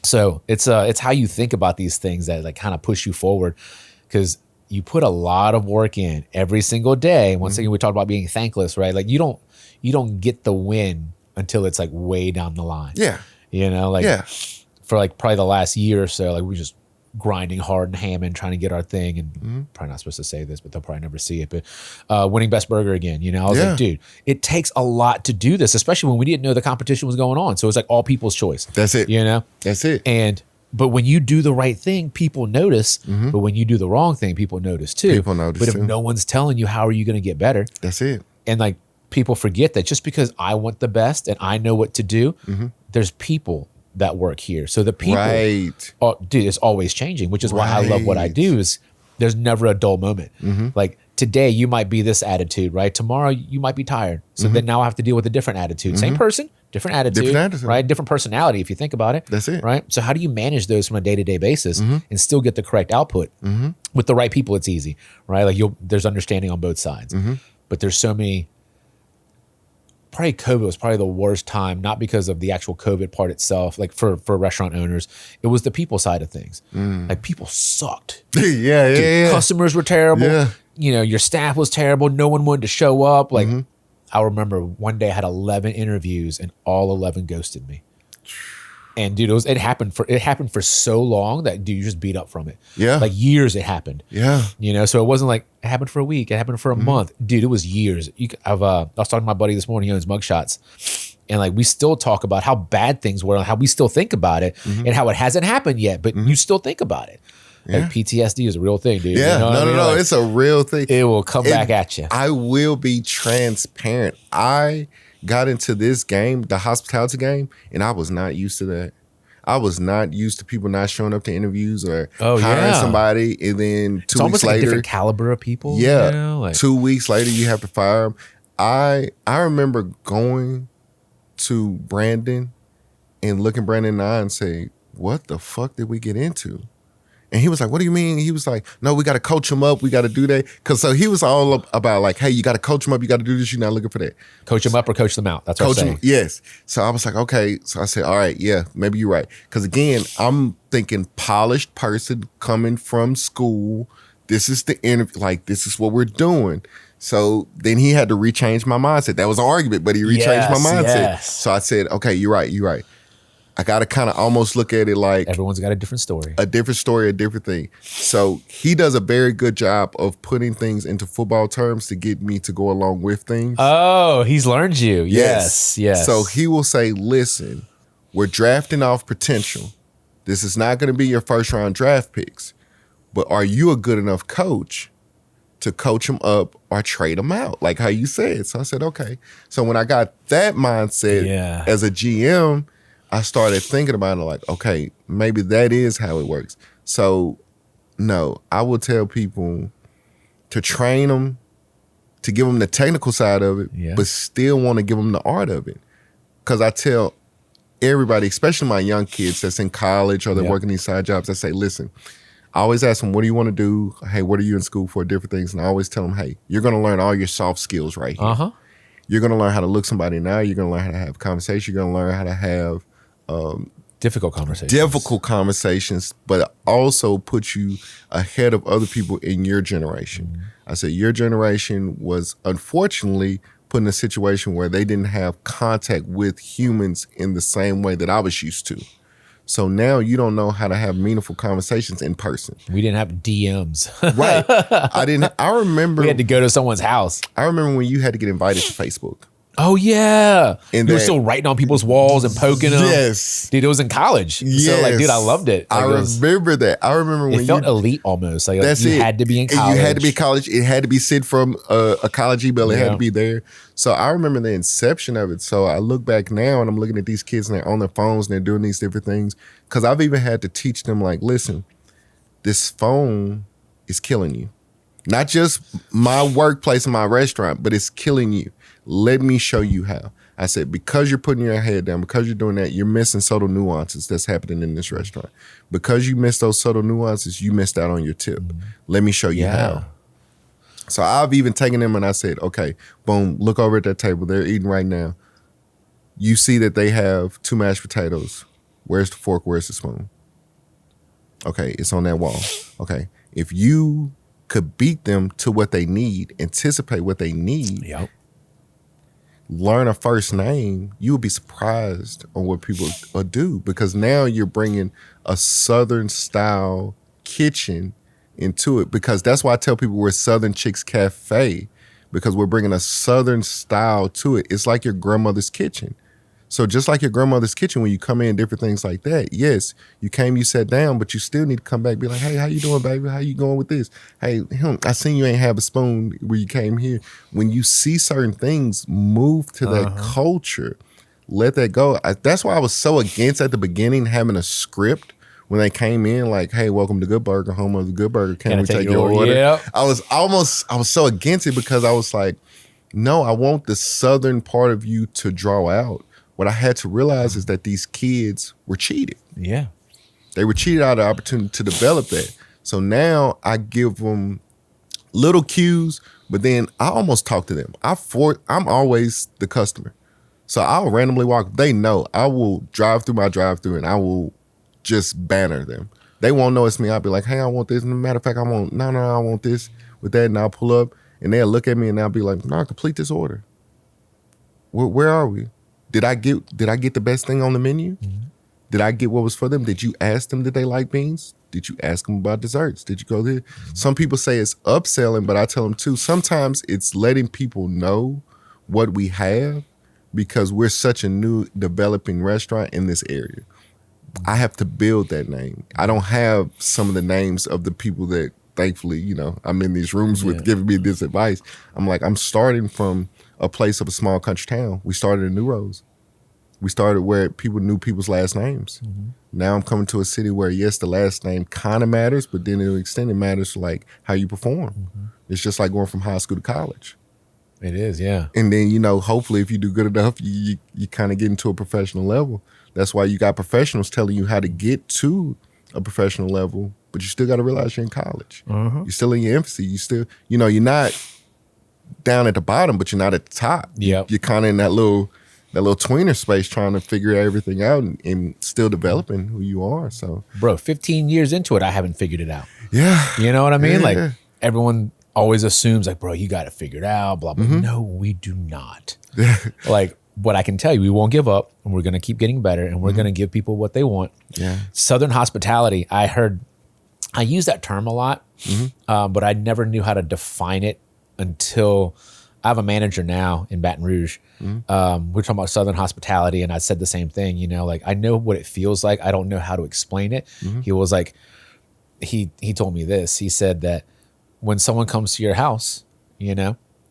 So it's how you think about these things that like kind of push you forward, because you put a lot of work in every single day. Once again, we talked about being thankless, right? Like you don't get the win until it's like way down the line. Yeah. You know, like for like probably the last year or so, like we just grinding hard and hamming, trying to get our thing. And probably not supposed to say this, but they'll probably never see it. But winning Best Burger again, you know, I was like, dude, it takes a lot to do this, especially when we didn't know the competition was going on. So it's like all people's choice. That's it. You know? That's it. But when you do the right thing, people notice. But when you do the wrong thing, people notice too. People notice But if too. no one's telling you, how are you going to get better? That's it. And like people forget that just because I want the best and I know what to do, there's people that work here. So the people, dude, it's always changing, which is why I love what I do. Is there's never a dull moment. Like today you might be this attitude, right? Tomorrow you might be tired. So then now I have to deal with a different attitude. Same person, different attitude, right? Different personality if you think about it. That's it. Right? So how do you manage those from a day-to-day basis and still get the correct output? With the right people, it's easy, right? Like there's understanding on both sides. But there's so many. Probably COVID was probably the worst time, not because of the actual COVID part itself, like for restaurant owners, it was the people side of things. Like people sucked. Yeah. Customers were terrible. You know, your staff was terrible. No one wanted to show up. Like I remember one day I had 11 interviews and all 11 ghosted me. And dude, it happened for so long that dude, you just beat up from it. Yeah. Like years it happened. Yeah. You know, so it wasn't like it happened for a week, it happened for a month. Dude, it was years. I was talking to my buddy this morning, he owns Mugshots. And like we still talk about how bad things were, how we still think about it, and how it hasn't happened yet, but you still think about it. Like PTSD is a real thing, dude. Yeah, you know no, like, it's a real thing. It will come back at you. I will be transparent. I got into this game, the hospitality game, and I was not used to that. I was not used to people not showing up to interviews or hiring somebody, and then 2 weeks later, it's almost like a different caliber of people. Yeah, you know? Like, 2 weeks later, you have to fire them. I remember going to Brandon and looking Brandon in the eye and say, "What the fuck did we get into?" And he was like, "What do you mean?" He was like, "No, we got to coach him up. We got to do that." Because so he was all about like, "Hey, you got to coach him up. You got to do this. You're not looking for that. Coach them up or coach them out." That's what I'm saying. Yes. So I was like, okay. So I said, all right, yeah, maybe you're right. Because again, I'm thinking polished person coming from school. This is the interview. Like, this is what we're doing. So then he had to rechange my mindset. That was an argument, but he rechanged my mindset. Yes. So I said, okay, you're right. You're right. I got to kind of almost look at it like everyone's got a different story. A different story, a different thing. So he does a very good job of putting things into football terms to get me to go along with things. Oh, he's learned you. Yes. So he will say, listen, we're drafting off potential. This is not going to be your first round draft picks, but are you a good enough coach to coach them up or trade them out? Like how you said. So I said, okay. So when I got that mindset as a GM, I started thinking about it like, okay, maybe that is how it works. So, no, I will tell people to train them, to give them the technical side of it, but still want to give them the art of it. Because I tell everybody, especially my young kids that's in college or they're working these side jobs, I say, listen, I always ask them, what do you want to do? Hey, what are you in school for? Different things. And I always tell them, hey, you're going to learn all your soft skills right here. You're going to learn how to look somebody in the eye. You're going to learn how to have conversation. You're going to learn how to have difficult conversations, but also put you ahead of other people in your generation. I said your generation was unfortunately put in a situation where they didn't have contact with humans in the same way that I was used to. So now you don't know how to have meaningful conversations in person. We didn't have DMs. Right. I remember we had to go to someone's house. I remember when you had to get invited to Facebook. Oh yeah, And you were that- still writing on people's walls and poking them. Yes. Dude, it was in college. So like, dude, I loved it. Like, I remember that. I remember when it felt elite almost. Like that's you it. had to be in And college. you had to be in college. It had to be sent from a college email. It had to be there. So I remember the inception of it. So I look back now and I'm looking at these kids and they're on their phones and they're doing these different things. Because I've even had to teach them, like, listen, this phone is killing you. Not just my workplace and my restaurant, but it's killing you. Let me show you how. I said, because you're putting your head down, because you're doing that, you're missing subtle nuances that's happening in this restaurant. Because you missed those subtle nuances, you missed out on your tip. Let me show you how. So I've even taken them and I said, okay, boom, look over at that table. They're eating right now. You see that they have 2 mashed potatoes. Where's the fork? Where's the spoon? Okay, it's on that wall. Okay, if you could beat them to what they need, anticipate what they need, learn a first name, you would be surprised on what people do, because now you're bringing a Southern style kitchen into it. Because that's why I tell people we're Southern Chicks Cafe, because we're bringing a Southern style to it. It's like your grandmother's kitchen. So just like your grandmother's kitchen, when you come in, different things like that. Yes, you came, you sat down, but you still need to come back, be like, hey, how you doing, baby? How you going with this? Hey, I seen you ain't have a spoon where you came here. When you see certain things, move to that culture. Let that go. That's why I was so against at the beginning having a script when they came in, like, hey, welcome to Good Burger, home of the Good Burger. Can we take your order? Yep. I was so against it, because I was like, no, I want the Southern part of you to draw out. What I had to realize is that these kids were cheated. Yeah. They were cheated out of the opportunity to develop that. So now I give them little cues, but then I almost talk to them. I'm always the customer. So I'll randomly walk. They know I will drive through my drive-through and I will just banner them. They won't know it's me. I'll be like, hey, I want this. Matter of fact, I want this with that. And I'll pull up and they'll look at me and I'll be like, no, complete this order. Where are we? Did I get the best thing on the menu? Mm-hmm. Did I get what was for them? Did you ask them, did they like beans? Did you ask them about desserts? Did you go there? Mm-hmm. Some people say it's upselling, but I tell them too, sometimes it's letting people know what we have, because we're such a new developing restaurant in this area. I have to build that name. I don't have some of the names of the people that, thankfully, I'm in these rooms with giving me this advice. I'm like, I'm starting from a place of a small country town. We started in New Rose. We started where people knew people's last names. Mm-hmm. Now I'm coming to a city where, yes, the last name kind of matters, but then to an extent it matters like how you perform. Mm-hmm. It's just like going from high school to college. It is, yeah. And then, hopefully if you do good enough, you kind of get into a professional level. That's why you got professionals telling you how to get to a professional level, but you still got to realize you're in college. Uh-huh. You're still in your infancy. You still, you're not down at the bottom, but you're not at the top. Yep. You're kind of in that little tweener space, trying to figure everything out and still developing who you are. So, bro, 15 years into it, I haven't figured it out. Yeah. You know what I mean? Yeah. Like, everyone always assumes, like, bro, you got it figured out, blah, blah. Mm-hmm. No, we do not. Like, what I can tell you, we won't give up, and we're going to keep getting better, and we're going to give people what they want. Yeah. Southern hospitality, I use that term a lot, but I never knew how to define it until I have a manager now in Baton Rouge. We're talking about Southern hospitality, and I said the same thing, like, I know what it feels like. I don't know how to explain it. He was like, he told me this. He said that when someone comes to your house,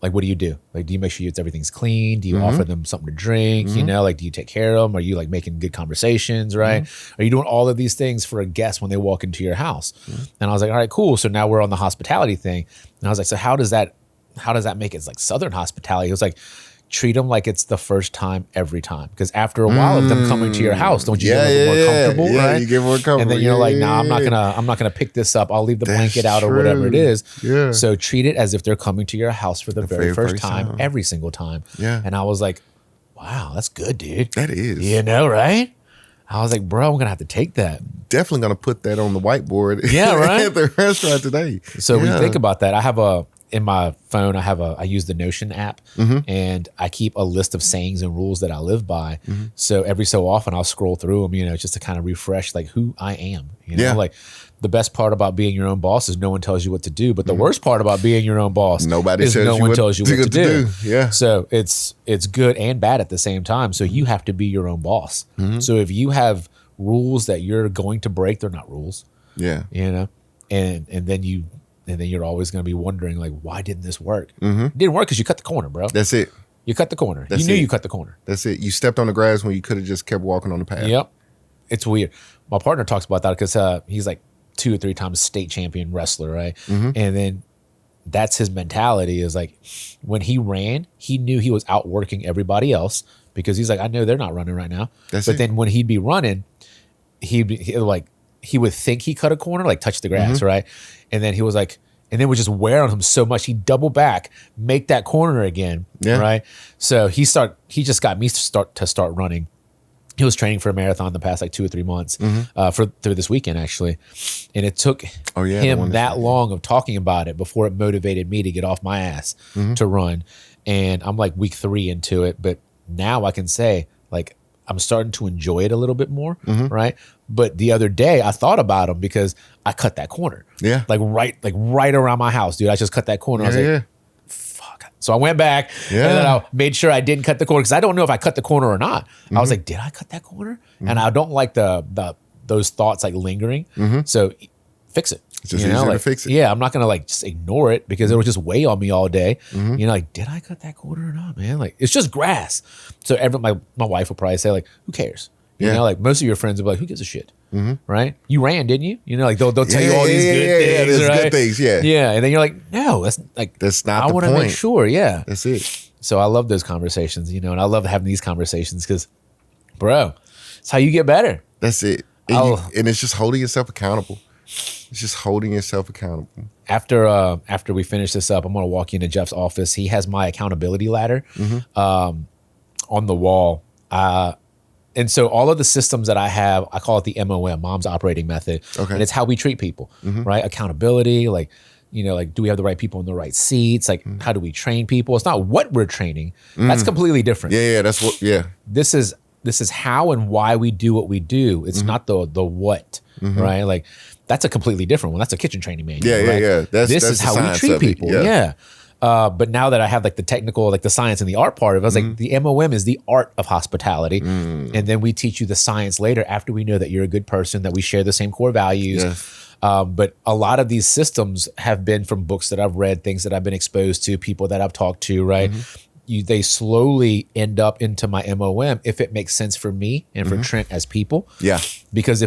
like, what do you do? Like, do you make sure everything's clean? Do you offer them something to drink? Like, do you take care of them? Are you like making good conversations, right? Are you doing all of these things for a guest when they walk into your house? And I was like, all right, cool. So now we're on the hospitality thing. And I was like, so how does that make it like Southern hospitality? It was like, treat them like it's the first time every time. Because after a while of them coming to your house, don't you get a little more comfortable, right? You get more comfortable. And then you're like, nah, I'm not gonna pick this up. I'll leave the blanket out or whatever it is. Yeah. So treat it as if they're coming to your house for the very first time, every single time. Yeah. And I was like, wow, that's good, dude. That is. Right? I was like, bro, I'm gonna have to take that. Definitely gonna put that on the whiteboard. Yeah, right. At the restaurant today. So when you think about that, I have in my phone, I use the Notion app, and I keep a list of sayings and rules that I live by. So every so often I'll scroll through them, just to kind of refresh like who I am. Like the best part about being your own boss is no one tells you what to do, but the worst part about being your own boss is no one tells you what to do. Yeah. So it's good and bad at the same time. So you have to be your own boss. So if you have rules that you're going to break, they're not rules. Yeah. And then you're always going to be wondering, like, why didn't this work? It didn't work because you cut the corner, bro. That's it. You cut the corner. You knew you cut the corner. That's it. You stepped on the grass when you could have just kept walking on the path. Yep. It's weird. My partner talks about that because he's like 2 or 3 times state champion wrestler, right? And then that's his mentality is like when he ran, he knew he was outworking everybody else because he's like, I know they're not running right now. Then when he'd be running, he would think he cut a corner, like touch the grass, right? And then he was like, and then would just wear on him so much, he'd double back, make that corner again, right? So he just got me to start running. He was training for a marathon the past like 2 or 3 months through this weekend actually, and it took him that long of talking about it before it motivated me to get off my ass to run. And I'm like week 3 into it, but now I can say like I'm starting to enjoy it a little bit more, right? But the other day I thought about him because I cut that corner, like right around my house, dude. I just cut that corner. I was like, fuck. So I went back and then I made sure I didn't cut the corner because I don't know if I cut the corner or not. I was like, did I cut that corner? And I don't like those thoughts like lingering. So fix it. It's just easier to fix it. Yeah, I'm not gonna like just ignore it because it will just weigh on me all day. Like, did I cut that corner or not, man? Like, it's just grass. So my wife will probably say like, who cares? Like most of your friends will be like, who gives a shit? Right? You ran, didn't you? Like they'll tell you all these good things, right? Good things, yeah. And then you're like, no, that's not. I want to make sure, that's it. So I love those conversations, and I love having these conversations because, bro, it's how you get better. That's it. And it's just holding yourself accountable. It's just holding yourself accountable. After we finish this up, I'm gonna walk you into Jeff's office. He has my accountability ladder on the wall. And so all of the systems that I have, I call it the MOM, Mom's Operating Method. Okay. And it's how we treat people, right? Accountability, like, do we have the right people in the right seats? Like, how do we train people? It's not what we're training. That's completely different. That's what, This is how and why we do what we do. It's not the what, right? Like, that's a completely different one. That's a kitchen training manual. Right? This is how we treat people. But now that I have like the technical, like the science and the art part of it, I was like, the MOM is the art of hospitality. And then we teach you the science later after we know that you're a good person, that we share the same core values. But a lot of these systems have been from books that I've read, things that I've been exposed to, people that I've talked to, right? They slowly end up into my MOM if it makes sense for me and for Trent as people. Because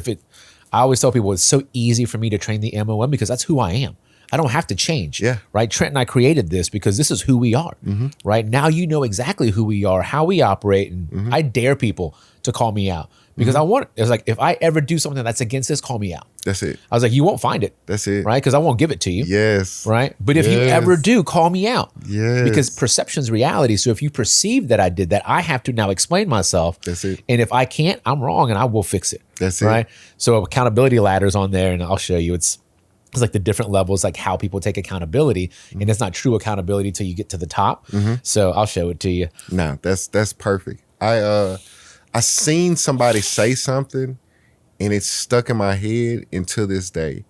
I always tell people it's so easy for me to train the MOM because that's who I am. I don't have to change, right? Trent and I created this because this is who we are, right? Now you know exactly who we are, how we operate, and I dare people to call me out because it's like, if I ever do something that's against this, call me out. That's it. I was like, you won't find it. That's it. Right? Because I won't give it to you. Yes. Right? But if you ever do, call me out. Yes. Because perception's reality. So if you perceive that I did that, I have to now explain myself. That's it. And if I can't, I'm wrong and I will fix it. That's it. Right? So accountability ladder's on there and I'll show you. It's like the different levels, like how people take accountability. And it's not true accountability till you get to the top. So I'll show it to you. No, that's perfect. I seen somebody say something and it's stuck in my head until this day.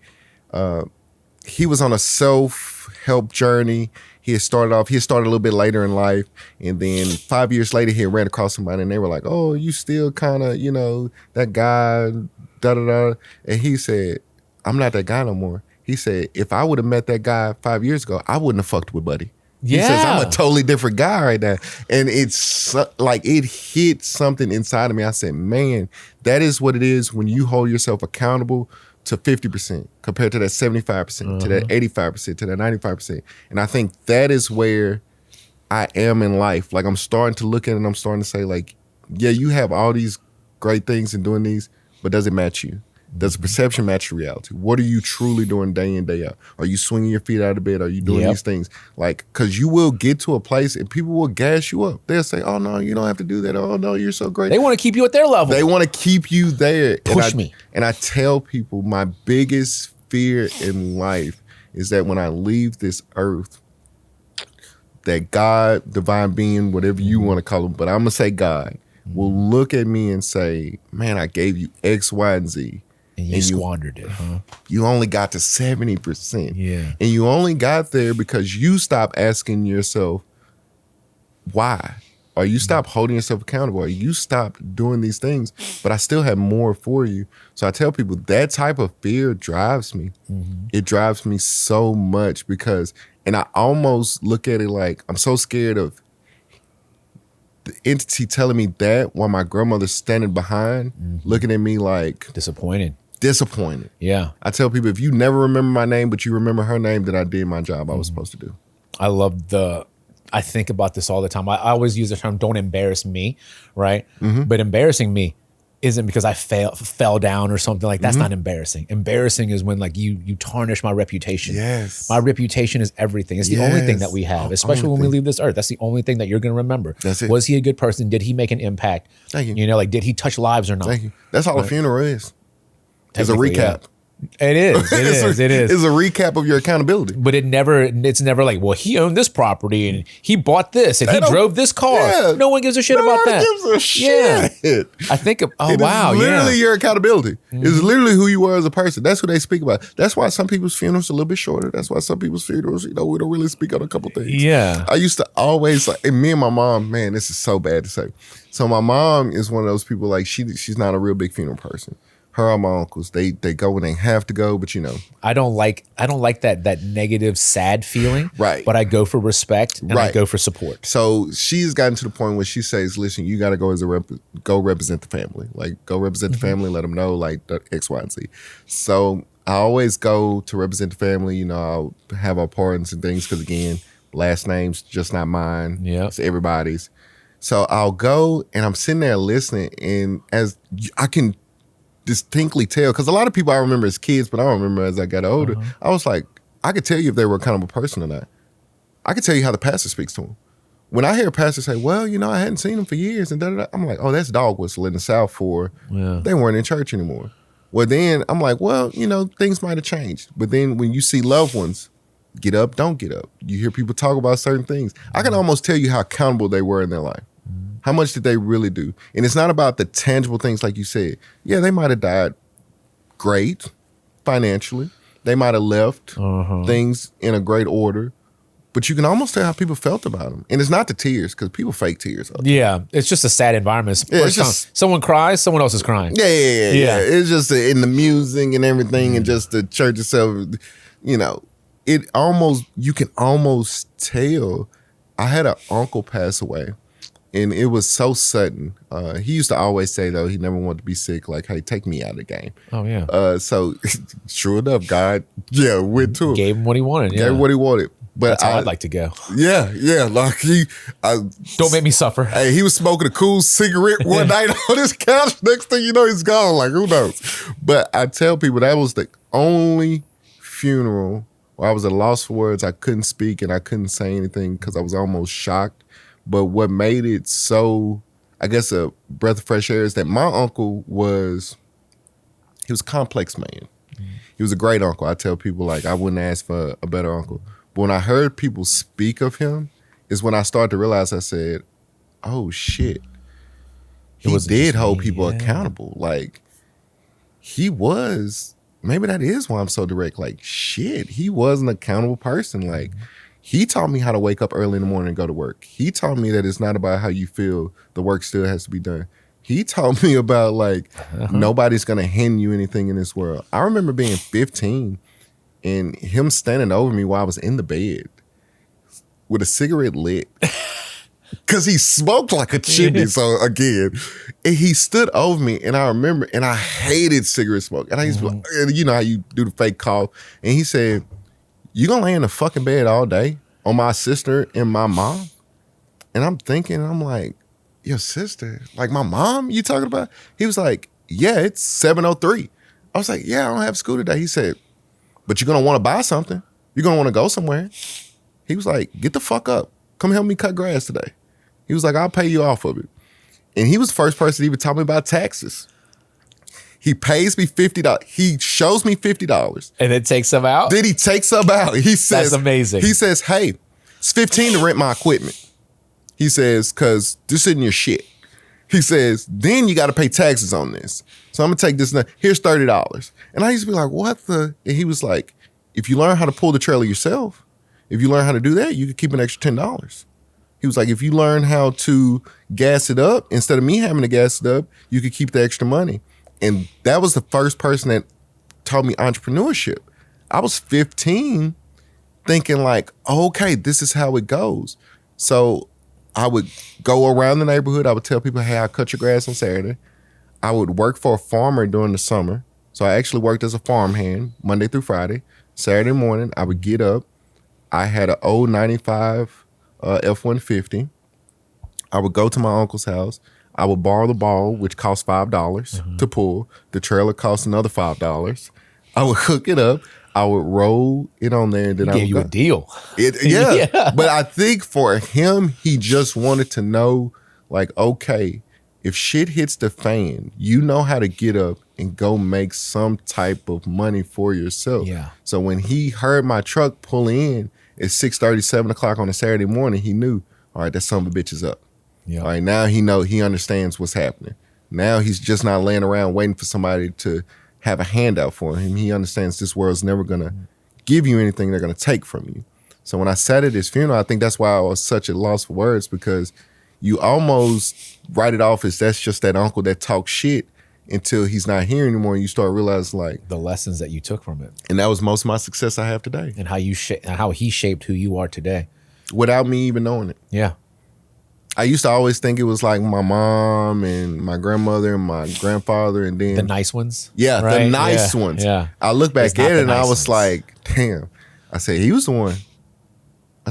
He was on a self-help journey. He started a little bit later in life. And then 5 years later, he ran across somebody and they were like, oh, you still kind of, that guy, da-da-da. And he said, I'm not that guy no more. He said, if I would have met that guy 5 years ago, I wouldn't have fucked with Buddy. He says, I'm a totally different guy right now. And it's like, it hit something inside of me. I said, man, that is what it is when you hold yourself accountable to 50% compared to that 75%, to that 85%, to that 95%. And I think that is where I am in life. Like, I'm starting to look at it and I'm starting to say, like, yeah, you have all these great things and doing these, but does it match you? Does the perception match the reality? What are you truly doing day in, day out? Are you swinging your feet out of bed? Are you doing these things? Like, because you will get to a place and people will gas you up. They'll say, oh, no, you don't have to do that. Oh, no, you're so great. They want to keep you at their level. They want to keep you there. Push me. And I tell people my biggest fear in life is that when I leave this earth, that God, divine being, whatever you want to call him, but I'm going to say God, will look at me and say, man, I gave you X, Y, and Z. And you squandered it, huh? You only got to 70%. Yeah. And you only got there because you stopped asking yourself, why? Or you stopped holding yourself accountable. Or you stopped doing these things, but I still have more for you. So I tell people that type of fear drives me. It drives me so much because, and I almost look at it like I'm so scared of the entity telling me that while my grandmother's standing behind, looking at me like disappointed. Yeah. I tell people, if you never remember my name, but you remember her name, then I did my job I was supposed to do. I think about this all the time. I always use the term, don't embarrass me, right? But embarrassing me isn't because I fell down or something like that's not embarrassing. Embarrassing is when like you tarnish my reputation. Yes. My reputation is everything. It's the only thing that we have, especially when we leave this earth. That's the only thing that you're going to remember. That's it. Was he a good person? Did he make an impact? Thank you. You know, like did he touch lives or not? Thank you. That's all a funeral is. It's a recap. Yeah. It is. It is. It's a recap of your accountability. But it's never like, well, he owned this property and he bought this and he drove this car. Yeah, no one gives a shit about that. No one gives a shit. Yeah. I think of, It's literally your accountability. It's literally who you are as a person. That's who they speak about. That's why some people's funerals are a little bit shorter. That's why some people's funerals, we don't really speak on a couple things. Yeah. I used to always, and me and my mom, man, this is so bad to say. So my mom is one of those people, like she's not a real big funeral person. Her or my uncles, they go when they have to go, but you know. I don't like that negative, sad feeling. Right. But I go for respect and I go for support. So she's gotten to the point where she says, listen, you got to go go represent the family. Like, go represent the family, let them know, like, the X, Y, and Z. So I always go to represent the family. You know, I'll have our pardons and things because, again, last name's just not mine. Yeah. It's everybody's. So I'll go, and I'm sitting there listening, and as I can distinctly tell, because a lot of people I remember as kids, but I don't remember as I got older. I was like, I could tell you if they were a accountable person or not. I could tell you how the pastor speaks to them. When I hear a pastor say, well, you know, I hadn't seen them for years, and da-da-da, I'm like, oh, that's dog whistle in the South for they weren't in church anymore. Well, then I'm like, well, you know, things might have changed. But then when you see loved ones get up, don't get up, you hear people talk about certain things, I can almost tell you how accountable they were in their life. How much did they really do? And it's not about the tangible things like you said. Yeah, they might have died great financially. They might have left things in a great order. But you can almost tell how people felt about them. And it's not the tears, because people fake tears. Yeah, it's just a sad environment. It's just, someone cries, someone else is crying. Yeah. It's just in the music and everything and just the church itself, you know, you can almost tell. I had an uncle pass away. And it was so sudden. He used to always say, though, he never wanted to be sick. Like, hey, take me out of the game. Oh, yeah. So, sure enough, God, went to him. Gave him what he wanted. Gave him what he wanted. But that's how I'd like to go. Yeah. Like don't make me suffer. Hey, he was smoking a cool cigarette one night on his couch. Next thing you know, he's gone. Like, who knows? But I tell people that was the only funeral where I was at a loss for words. I couldn't speak and I couldn't say anything because I was almost shocked. But what made it so, I guess, a breath of fresh air is that my uncle he was a complex man. He was a great uncle. I tell people, like, I wouldn't ask for a better uncle. But when I heard people speak of him is when I started to realize, I said, oh, shit. He did hold people accountable. Like, he was, maybe that is why I'm so direct. Like, shit, he was an accountable person. Like, he taught me how to wake up early in the morning and go to work. He taught me that it's not about how you feel. The work still has to be done. He taught me about, like, nobody's going to hand you anything in this world. I remember being 15 and him standing over me while I was in the bed with a cigarette lit. Because he smoked like a chimney. So, again, and he stood over me, and I remember, and I hated cigarette smoke. And I used to, and you know how you do the fake cough. And he said, you gonna lay in the fucking bed all day on my sister and my mom? And I'm thinking, I'm like, your sister? Like my mom you talking about? He was like, yeah, it's 7:03. I was like, yeah, I don't have school today. He said, but you're gonna wanna buy something. You're gonna wanna go somewhere. He was like, get the fuck up. Come help me cut grass today. He was like, I'll pay you off of it. And he was the first person to even tell me about taxes. He pays me $50. He shows me $50. And then takes some out? Then he takes some out. He says, that's amazing. He says, hey, It's $15 to rent my equipment. He says, because this isn't your shit. He says, then you got to pay taxes on this. So I'm going to take this. Here's $30. And I used to be like, what the? And he was like, if you learn how to pull the trailer yourself, if you learn how to do that, you could keep an extra $10. He was like, if you learn how to gas it up, instead of me having to gas it up, you could keep the extra money. And that was the first person that taught me entrepreneurship. I was 15 thinking like, okay, this is how it goes. So I would go around the neighborhood. I would tell people, hey, I'll cut your grass on Saturday. I would work for a farmer during the summer. So I actually worked as a farmhand Monday through Friday. Saturday morning, I would get up. I had an old 95 F-150. I would go to my uncle's house. I would borrow the ball, which cost $5 to pull. The trailer cost another $5. I would hook it up. I would roll it on there. And then I would you a deal. Yeah. But I think for him, he just wanted to know, like, okay, if shit hits the fan, you know how to get up and go make some type of money for yourself. Yeah. So when he heard my truck pull in at 6:30, 7 o'clock on a Saturday morning, he knew, all right, that son of a bitch is up. Yeah. All right, now he understands what's happening. Now he's just not laying around waiting for somebody to have a handout for him. He understands this world's never going to give you anything they're going to take from you. So when I sat at his funeral, I think that's why I was such a loss for words, because you almost write it off as that's just that uncle that talks shit until he's not here anymore, and you start realizing like the lessons that you took from it. And that was most of my success I have today. And how he shaped who you are today. Without me even knowing it. Yeah. I used to always think it was like my mom and my grandmother and my grandfather, and then the nice ones. Yeah, right? the nice ones. Yeah. I look back at it and I was ones. like, damn. I said he was the one.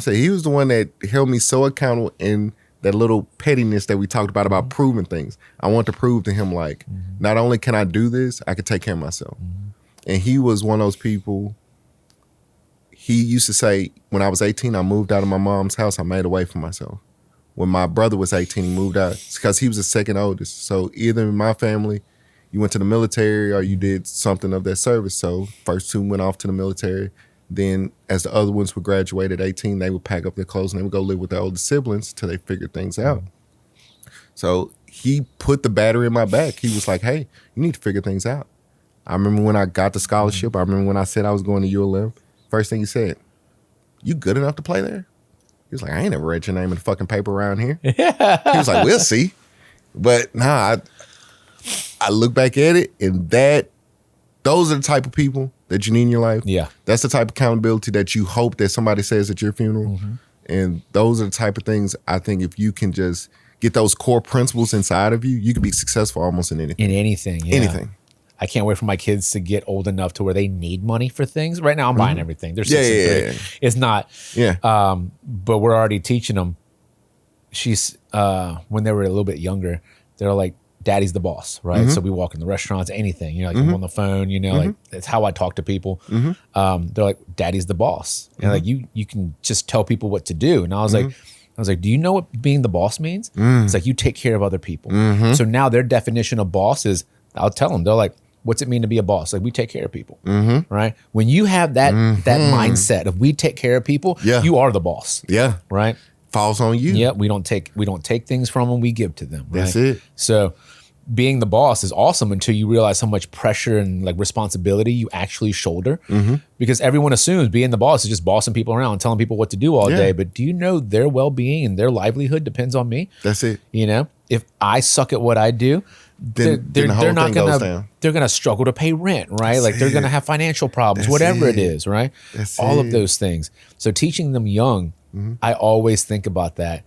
He was the one that held me so accountable in that little pettiness that we talked about proving things. I want to prove to him like, not only can I do this, I can take care of myself. And he was one of those people. He used to say, when I was 18, I moved out of my mom's house. I made a way for myself. When my brother was 18, he moved out. It's because he was the second oldest. So either in my family, you went to the military or you did something of that service. So first two went off to the military. Then as the other ones would graduate at 18, they would pack up their clothes and they would go live with their older siblings until they figured things out. So he put the battery in my back. He was like, hey, you need to figure things out. I remember when I got the scholarship. I remember when I said I was going to ULM. First thing he said, you good enough to play there? He was like, I ain't never read your name in the fucking paper around here. He was like, we'll see. But nah, I look back at it, and those are the type of people that you need in your life. Yeah. That's the type of accountability that you hope that somebody says at your funeral. And those are the type of things I think if you can just get those core principles inside of you, you can be successful almost in anything. In anything. Yeah. Anything. I can't wait for my kids to get old enough to where they need money for things. Right now, I'm buying everything. They're 6 and 3. It's not. Yeah. But we're already teaching them. When they were a little bit younger, they're like, daddy's the boss, right? So we walk in the restaurants, anything, like I'm on the phone, like that's how I talk to people. They're like, daddy's the boss. And like, you can just tell people what to do. And I was like, do you know what being the boss means? It's like, you take care of other people. So now their definition of boss is, I'll tell them, they're like, what's it mean to be a boss? Like, we take care of people, right? When you have that mindset of we take care of people, you are the boss. Yeah. Right? Falls on you. Yeah, we don't take things from them, we give to them. Right? That's it. So being the boss is awesome until you realize how much pressure and like responsibility you actually shoulder. Because everyone assumes being the boss is just bossing people around and telling people what to do all day. But do you know their well-being and their livelihood depends on me? That's it. If I suck at what I do, they're not gonna they're gonna struggle to pay rent, right? Like they're gonna have financial problems, whatever it is, right? All of those things. So teaching them young, I always think about that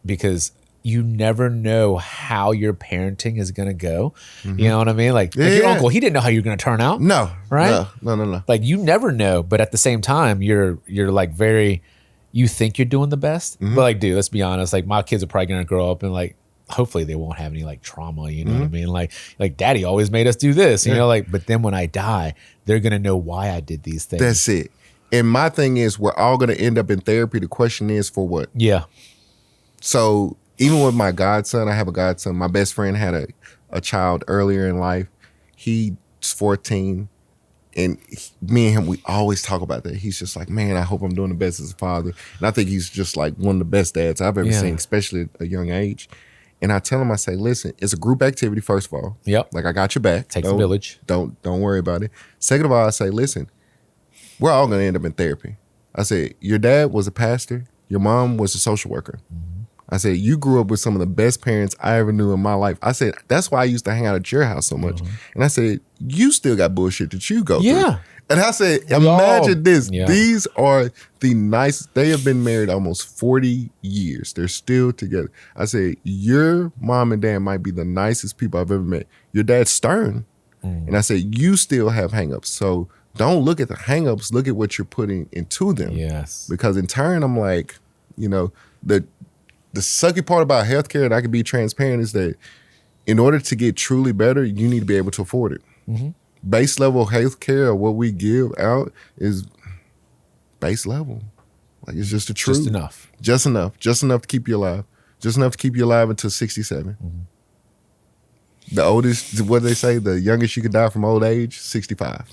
because you never know how your parenting is gonna go. You know what I mean? Like your uncle, he didn't know how you're gonna turn out. No. Right? No. Like you never know, but at the same time, you're like you think you're doing the best. But like, dude, let's be honest, like my kids are probably gonna grow up and like hopefully they won't have any like trauma, you know what I mean? Like daddy always made us do this, you know, like, but then when I die, they're going to know why I did these things. That's it. And my thing is, we're all going to end up in therapy. The question is for what? Yeah. So even with my godson, I have a godson. My best friend had a child earlier in life. He's 14. me and him, we always talk about that. He's just like, man, I hope I'm doing the best as a father. And I think he's just like one of the best dads I've ever seen, especially at a young age. And I tell him, I say, listen, it's a group activity, first of all. Yep. Like, I got your back. Takes a village. Don't worry about it. Second of all, I say, listen, we're all going to end up in therapy. I said, your dad was a pastor. Your mom was a social worker. Mm-hmm. I said, you grew up with some of the best parents I ever knew in my life. I said, that's why I used to hang out at your house so much. Mm-hmm. And I said, you still got bullshit that you go through. And I said, imagine this. Yeah. These are the nicest. They have been married almost 40 years. They're still together. I said, your mom and dad might be the nicest people I've ever met. Your dad's stern. And I said, you still have hangups. So don't look at the hangups. Look at what you're putting into them. Yes. Because in turn, I'm like, you know, the sucky part about healthcare, and I can be transparent, is that in order to get truly better, you need to be able to afford it. Mm-hmm. Base level healthcare, or what we give out, is base level. Like, it's just the truth. Just enough. Just enough. Just enough to keep you alive. Just enough to keep you alive until 67. Mm-hmm. The oldest, what do they say? The youngest you could die from old age, 65,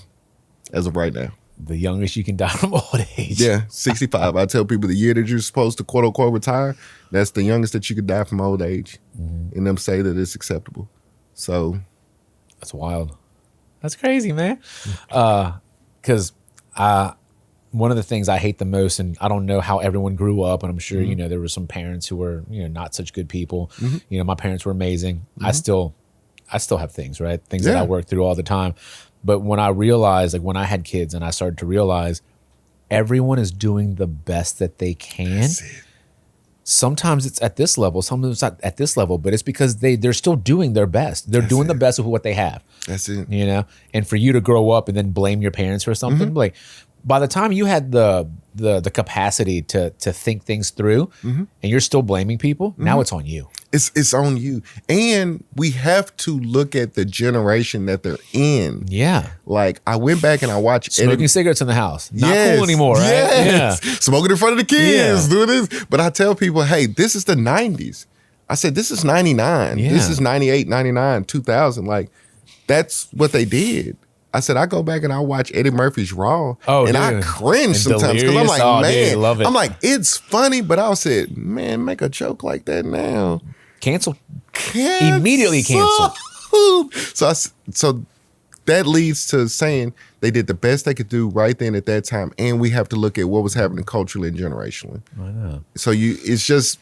as of right now. The youngest you can die from old age. Yeah, 65. I tell people the year that you're supposed to quote unquote retire, that's the youngest that you could die from old age. Mm-hmm. And them say that it's acceptable. So that's wild. That's crazy, man. Because one of the things I hate the most, and I don't know how everyone grew up, and I'm sure, you know, there were some parents who were, you know, not such good people. Mm-hmm. You know, my parents were amazing. Mm-hmm. I still have things, right? Things that I work through all the time. But when I realized, like when I had kids and I started to realize everyone is doing the best that they can. Sometimes it's at this level, sometimes it's not at this level, but it's because they're still doing their best. They're doing the best with what they have. That's it. You know? And for you to grow up and then blame your parents for something, like by the time you had the capacity to think things through and you're still blaming people, now it's on you. It's on you. And we have to look at the generation that they're in. Yeah. Like, I went back and I watched smoking cigarettes in the house. Not cool anymore, right? Yes. Yeah. Smoking in front of the kids, doing this. But I tell people, hey, this is the 90s. I said, this is 99. Yeah. This is 98, 99, 2000. Like, that's what they did. I said, I go back and I watch Eddie Murphy's Raw, and I cringe sometimes because I'm like, man, love it. I'm like, it's funny, but I said, man, make a joke like that now. Cancel. Immediately cancel. So that leads to saying they did the best they could do right then at that time, and we have to look at what was happening culturally and generationally. I know. So it's just,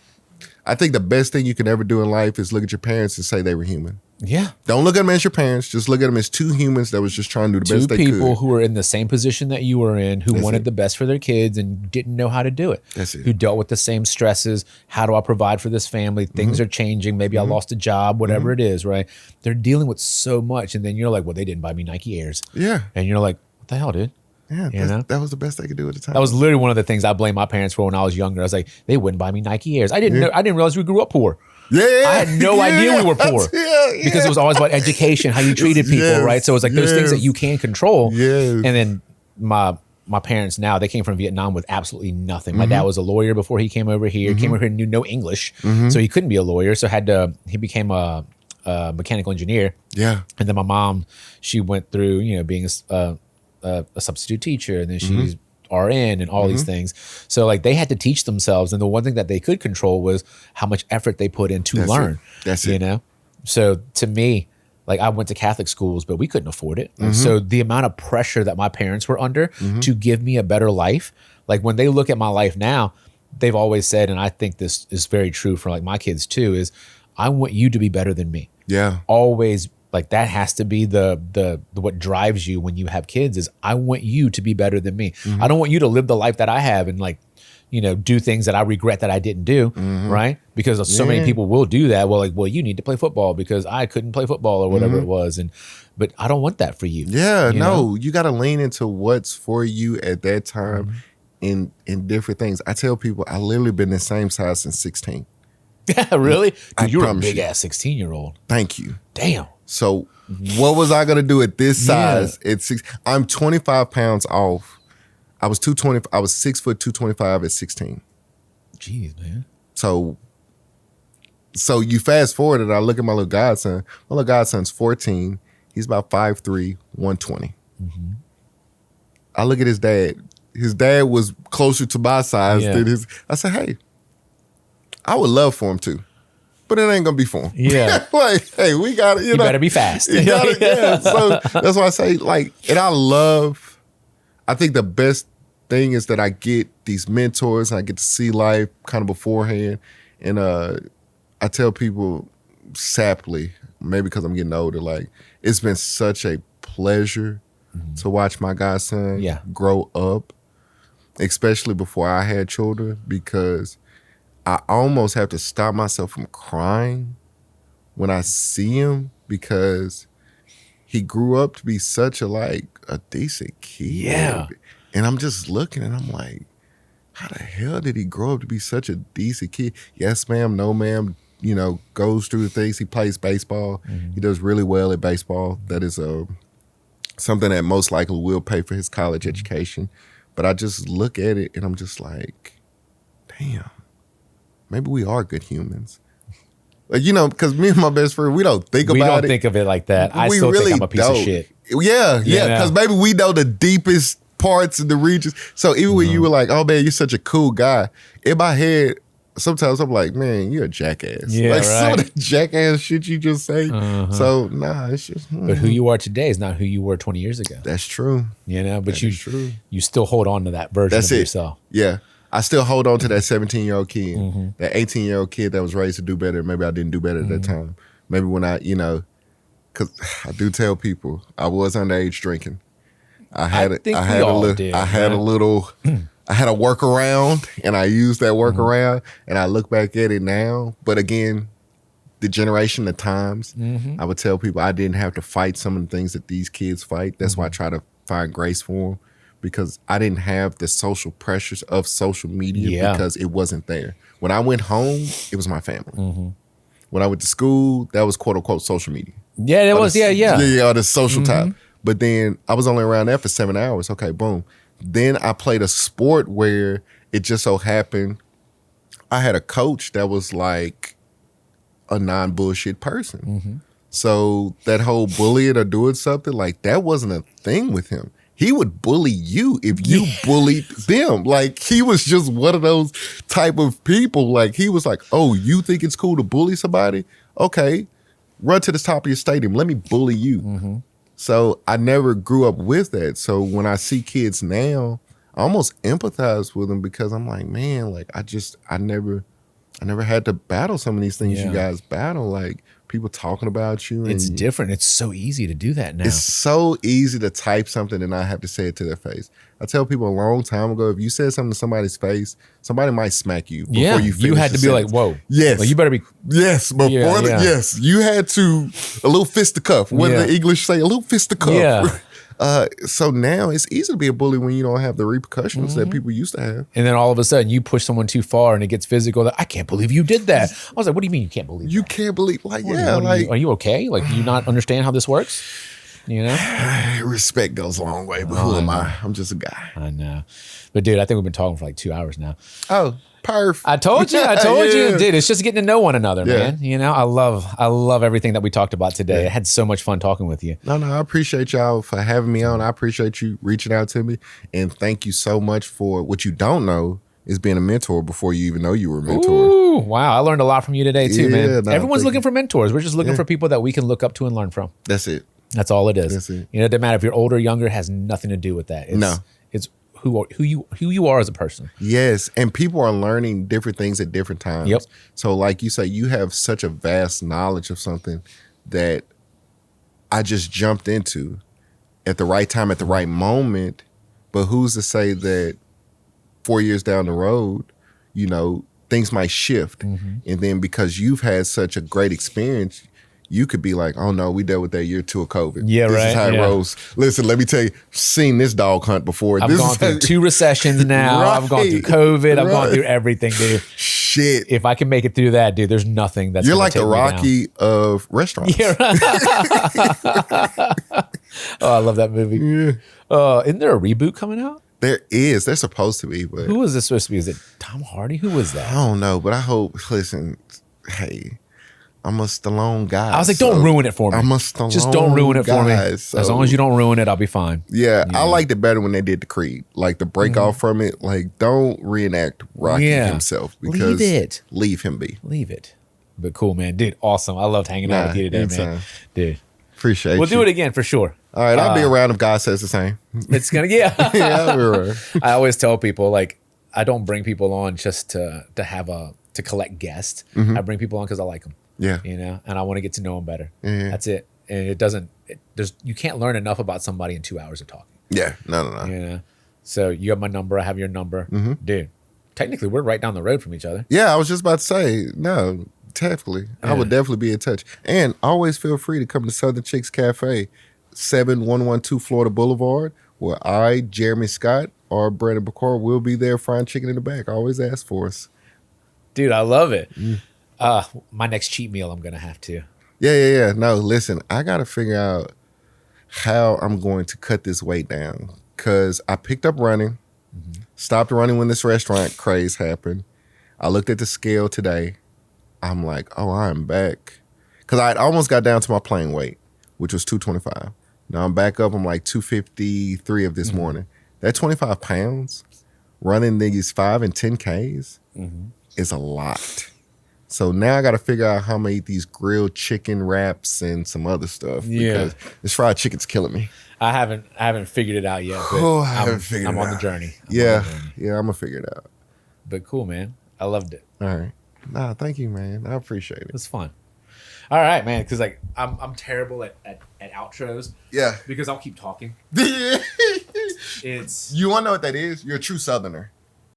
I think the best thing you can ever do in life is look at your parents and say they were human. Yeah. Don't look at them as your parents. Just look at them as two humans that was just trying to do the best they could. Two people who were in the same position that you were in, who wanted the best for their kids and didn't know how to do it. That's it. Who dealt with the same stresses. How do I provide for this family? Things are changing. Maybe I lost a job, whatever it is, right? They're dealing with so much. And then you're like, well, they didn't buy me Nike Airs. Yeah. And you're like, what the hell, dude? Yeah, that was the best they could do at the time. That was literally one of the things I blamed my parents for when I was younger. I was like, they wouldn't buy me Nike Airs. I didn't know. I didn't realize we grew up poor. Yeah, I had no idea we were poor because it was always about education, how you treated people, right? So it was like those things that you can control. And then my parents now, they came from Vietnam with absolutely nothing. My dad was a lawyer before he came over here. Came over here and knew no English, so he couldn't be a lawyer. So he became a mechanical engineer. Yeah. And then my mom, she went through, you know, being a substitute teacher, and then she's RN and all these things. So like they had to teach themselves, and the one thing that they could control was how much effort they put in to learn. That's it. You know? So to me, like I went to Catholic schools, but we couldn't afford it. So the amount of pressure that my parents were under to give me a better life, like when they look at my life now, they've always said, and I think this is very true for like my kids too, is I want you to be better than me. Yeah. Always. Like that has to be the what drives you when you have kids is I want you to be better than me. I don't want you to live the life that I have and like, you know, do things that I regret that I didn't do, right? Because so many people will do that. Well, like, well, you need to play football because I couldn't play football or whatever it was. But I don't want that for you. Yeah, you got to lean into what's for you at that time in different things. I tell people I literally been the same size since 16. Yeah, really? Dude, you're a big ass 16-year-old. Thank you. Damn. So what was I going to do at this size at 6? I'm 25 pounds off. I was 220. I was 6 foot 225 at 16. Jeez, man. So you fast forward and I look at my little godson. My little godson's 14. He's about 5'3", 120. I look at his dad. His dad was closer to my size than his. I said, hey, I would love for him to, but it ain't gonna be for him. Yeah. Like, hey, we got it. You know, better be fast. You gotta, yeah. So that's why I say, like, and I think the best thing is that I get these mentors and I get to see life kind of beforehand. And I tell people saply, maybe because I'm getting older, like, it's been such a pleasure to watch my godson grow up, especially before I had children, because I almost have to stop myself from crying when I see him, because he grew up to be such a decent kid. Yeah. And I'm just looking and I'm like, how the hell did he grow up to be such a decent kid? Yes, ma'am, no, ma'am, you know, goes through the things. He plays baseball. He does really well at baseball. That is something that most likely will pay for his college education. But I just look at it and I'm just like, damn, maybe we are good humans. Like, you know, because me and my best friend, we don't think about it. We don't think of it like that. I still think I'm a piece of shit. Yeah, because maybe we know the deepest parts and the regions. So even when you were like, oh man, you're such a cool guy, in my head, sometimes I'm like, man, you're a jackass. Yeah, like right. some of the jackass shit you just say. So nah, it's just. But who you are today is not who you were 20 years ago. That's true. You know, but true. You still hold on to that version of yourself. Yeah. I still hold on to that 17-year-old kid, that 18-year-old kid that was raised to do better. Maybe I didn't do better at that time. Maybe when I, you know, because I do tell people I was underage drinking. I had a workaround, and I used that workaround, and I look back at it now. But again, the generation, the times, I would tell people I didn't have to fight some of the things that these kids fight. That's why I try to find grace for them, because I didn't have the social pressures of social media because it wasn't there. When I went home, it was my family. When I went to school, that was quote unquote social media. Yeah, it was. Yeah, the social type. But then I was only around there for 7 hours. Okay, boom. Then I played a sport where it just so happened I had a coach that was like a non-bullshit person. So that whole bullying or doing something, like, that wasn't a thing with him. He would bully you if you bullied them. Like, he was just one of those type of people. Like, he was like, oh, you think it's cool to bully somebody? Okay, run to the top of your stadium. Let me bully you. So I never grew up with that. So when I see kids now, I almost empathize with them, because I'm like, man, like, I never had to battle some of these things you guys battle. Like, people talking about you. And it's different. It's so easy to do that now. It's so easy to type something and not have to say it to their face. I tell people a long time ago, if you said something to somebody's face, somebody might smack you before you finish. You had to be like, whoa. Yes. Well, you better be. Yes. Before yes. You had to, a little fisticuff. What did the English say? A little fisticuff. Yeah. So now it's easy to be a bully when you don't have the repercussions that people used to have. And then all of a sudden you push someone too far and it gets physical. I can't believe you did that. I was like, what do you mean you can't believe You that? can't believe, like, are you okay? Like, do you not understand how this works? You know? Respect goes a long way, but who am I? I'm just a guy. I know. But dude, I think we've been talking for like 2 hours now. Oh, perf. I told you, dude. It's just getting to know one another, man. You know, I love everything that we talked about today. I had so much fun talking with you. No, I appreciate y'all for having me on. I appreciate you reaching out to me, and thank you so much for what you don't know is being a mentor before you even know you were a mentor. Ooh, wow. I learned a lot from you today too, man. No, everyone's looking for mentors. We're just looking for people that we can look up to and learn from. That's it. That's all it is. That's it. You know, it doesn't matter if you're older or younger, it has nothing to do with that. It's who you are as a person. Yes, and people are learning different things at different times. Yep. So like you say, you have such a vast knowledge of something that I just jumped into at the right time, at the right moment. But who's to say that 4 years down the road, you know, things might shift. And then because you've had such a great experience, you could be like, oh no, we dealt with that year 2 of COVID. Yeah, this is how it rolls. Listen, let me tell you, seen this dog hunt before. I've gone through 2 recessions now. Right, I've gone through COVID. I've gone through everything, dude. Shit. If I can make it through that, dude, there's nothing that's You're like the Rocky of restaurants. Yeah. Oh, I love that movie. Yeah. Isn't there a reboot coming out? There is. There's supposed to be, but who is this supposed to be? Is it Tom Hardy? Who was that? I don't know, but I hope. Listen, hey, I'm a Stallone guy. I was like, don't ruin it for me. I'm a Stallone Just don't ruin it for me. So, as long as you don't ruin it, I'll be fine. Yeah, I liked it better when they did the Creed. Like the break off from it. Like, don't reenact Rocky himself. Because leave him be. Leave it. But cool, man. Dude, awesome. I loved hanging out with you today, man. Dude. Appreciate you. We'll do it again for sure. All right, I'll be around if God says the same. It's gonna yeah. I'll be around. I always tell people, like, I don't bring people on just to collect guests. I bring people on because I like them. Yeah. You know, and I want to get to know them better. Yeah. That's it. And you can't learn enough about somebody in 2 hours of talking. Yeah. No. You know? So you have my number. I have your number. Dude, technically, we're right down the road from each other. Yeah, I was just about to say, no, technically. I would definitely be in touch. And always feel free to come to Southern Chicks Cafe, 7112 Florida Boulevard, where I, Jerm Scott, or Brandon Bacor will be there frying chicken in the back. Always ask for us. Dude, I love it. My next cheat meal, I'm going to have to. Yeah. No, listen, I got to figure out how I'm going to cut this weight down. Because I picked up running, stopped running when this restaurant craze happened. I looked at the scale today. I'm like, oh, I'm back. Because I almost got down to my playing weight, which was 225. Now I'm back up. I'm like 253 of this morning. That 25 pounds running these 5 and 10 Ks is a lot. So now I got to figure out how I'm going to eat these grilled chicken wraps and some other stuff. Because this fried chicken's killing me. I haven't figured it out yet. But I'm on the journey. I'm going to figure it out. But cool, man. I loved it. All right. Nah, thank you, man. I appreciate it. It was fun. All right, man. Because like I'm terrible at outros. Yeah. Because I'll keep talking. You want to know what that is? You're a true Southerner.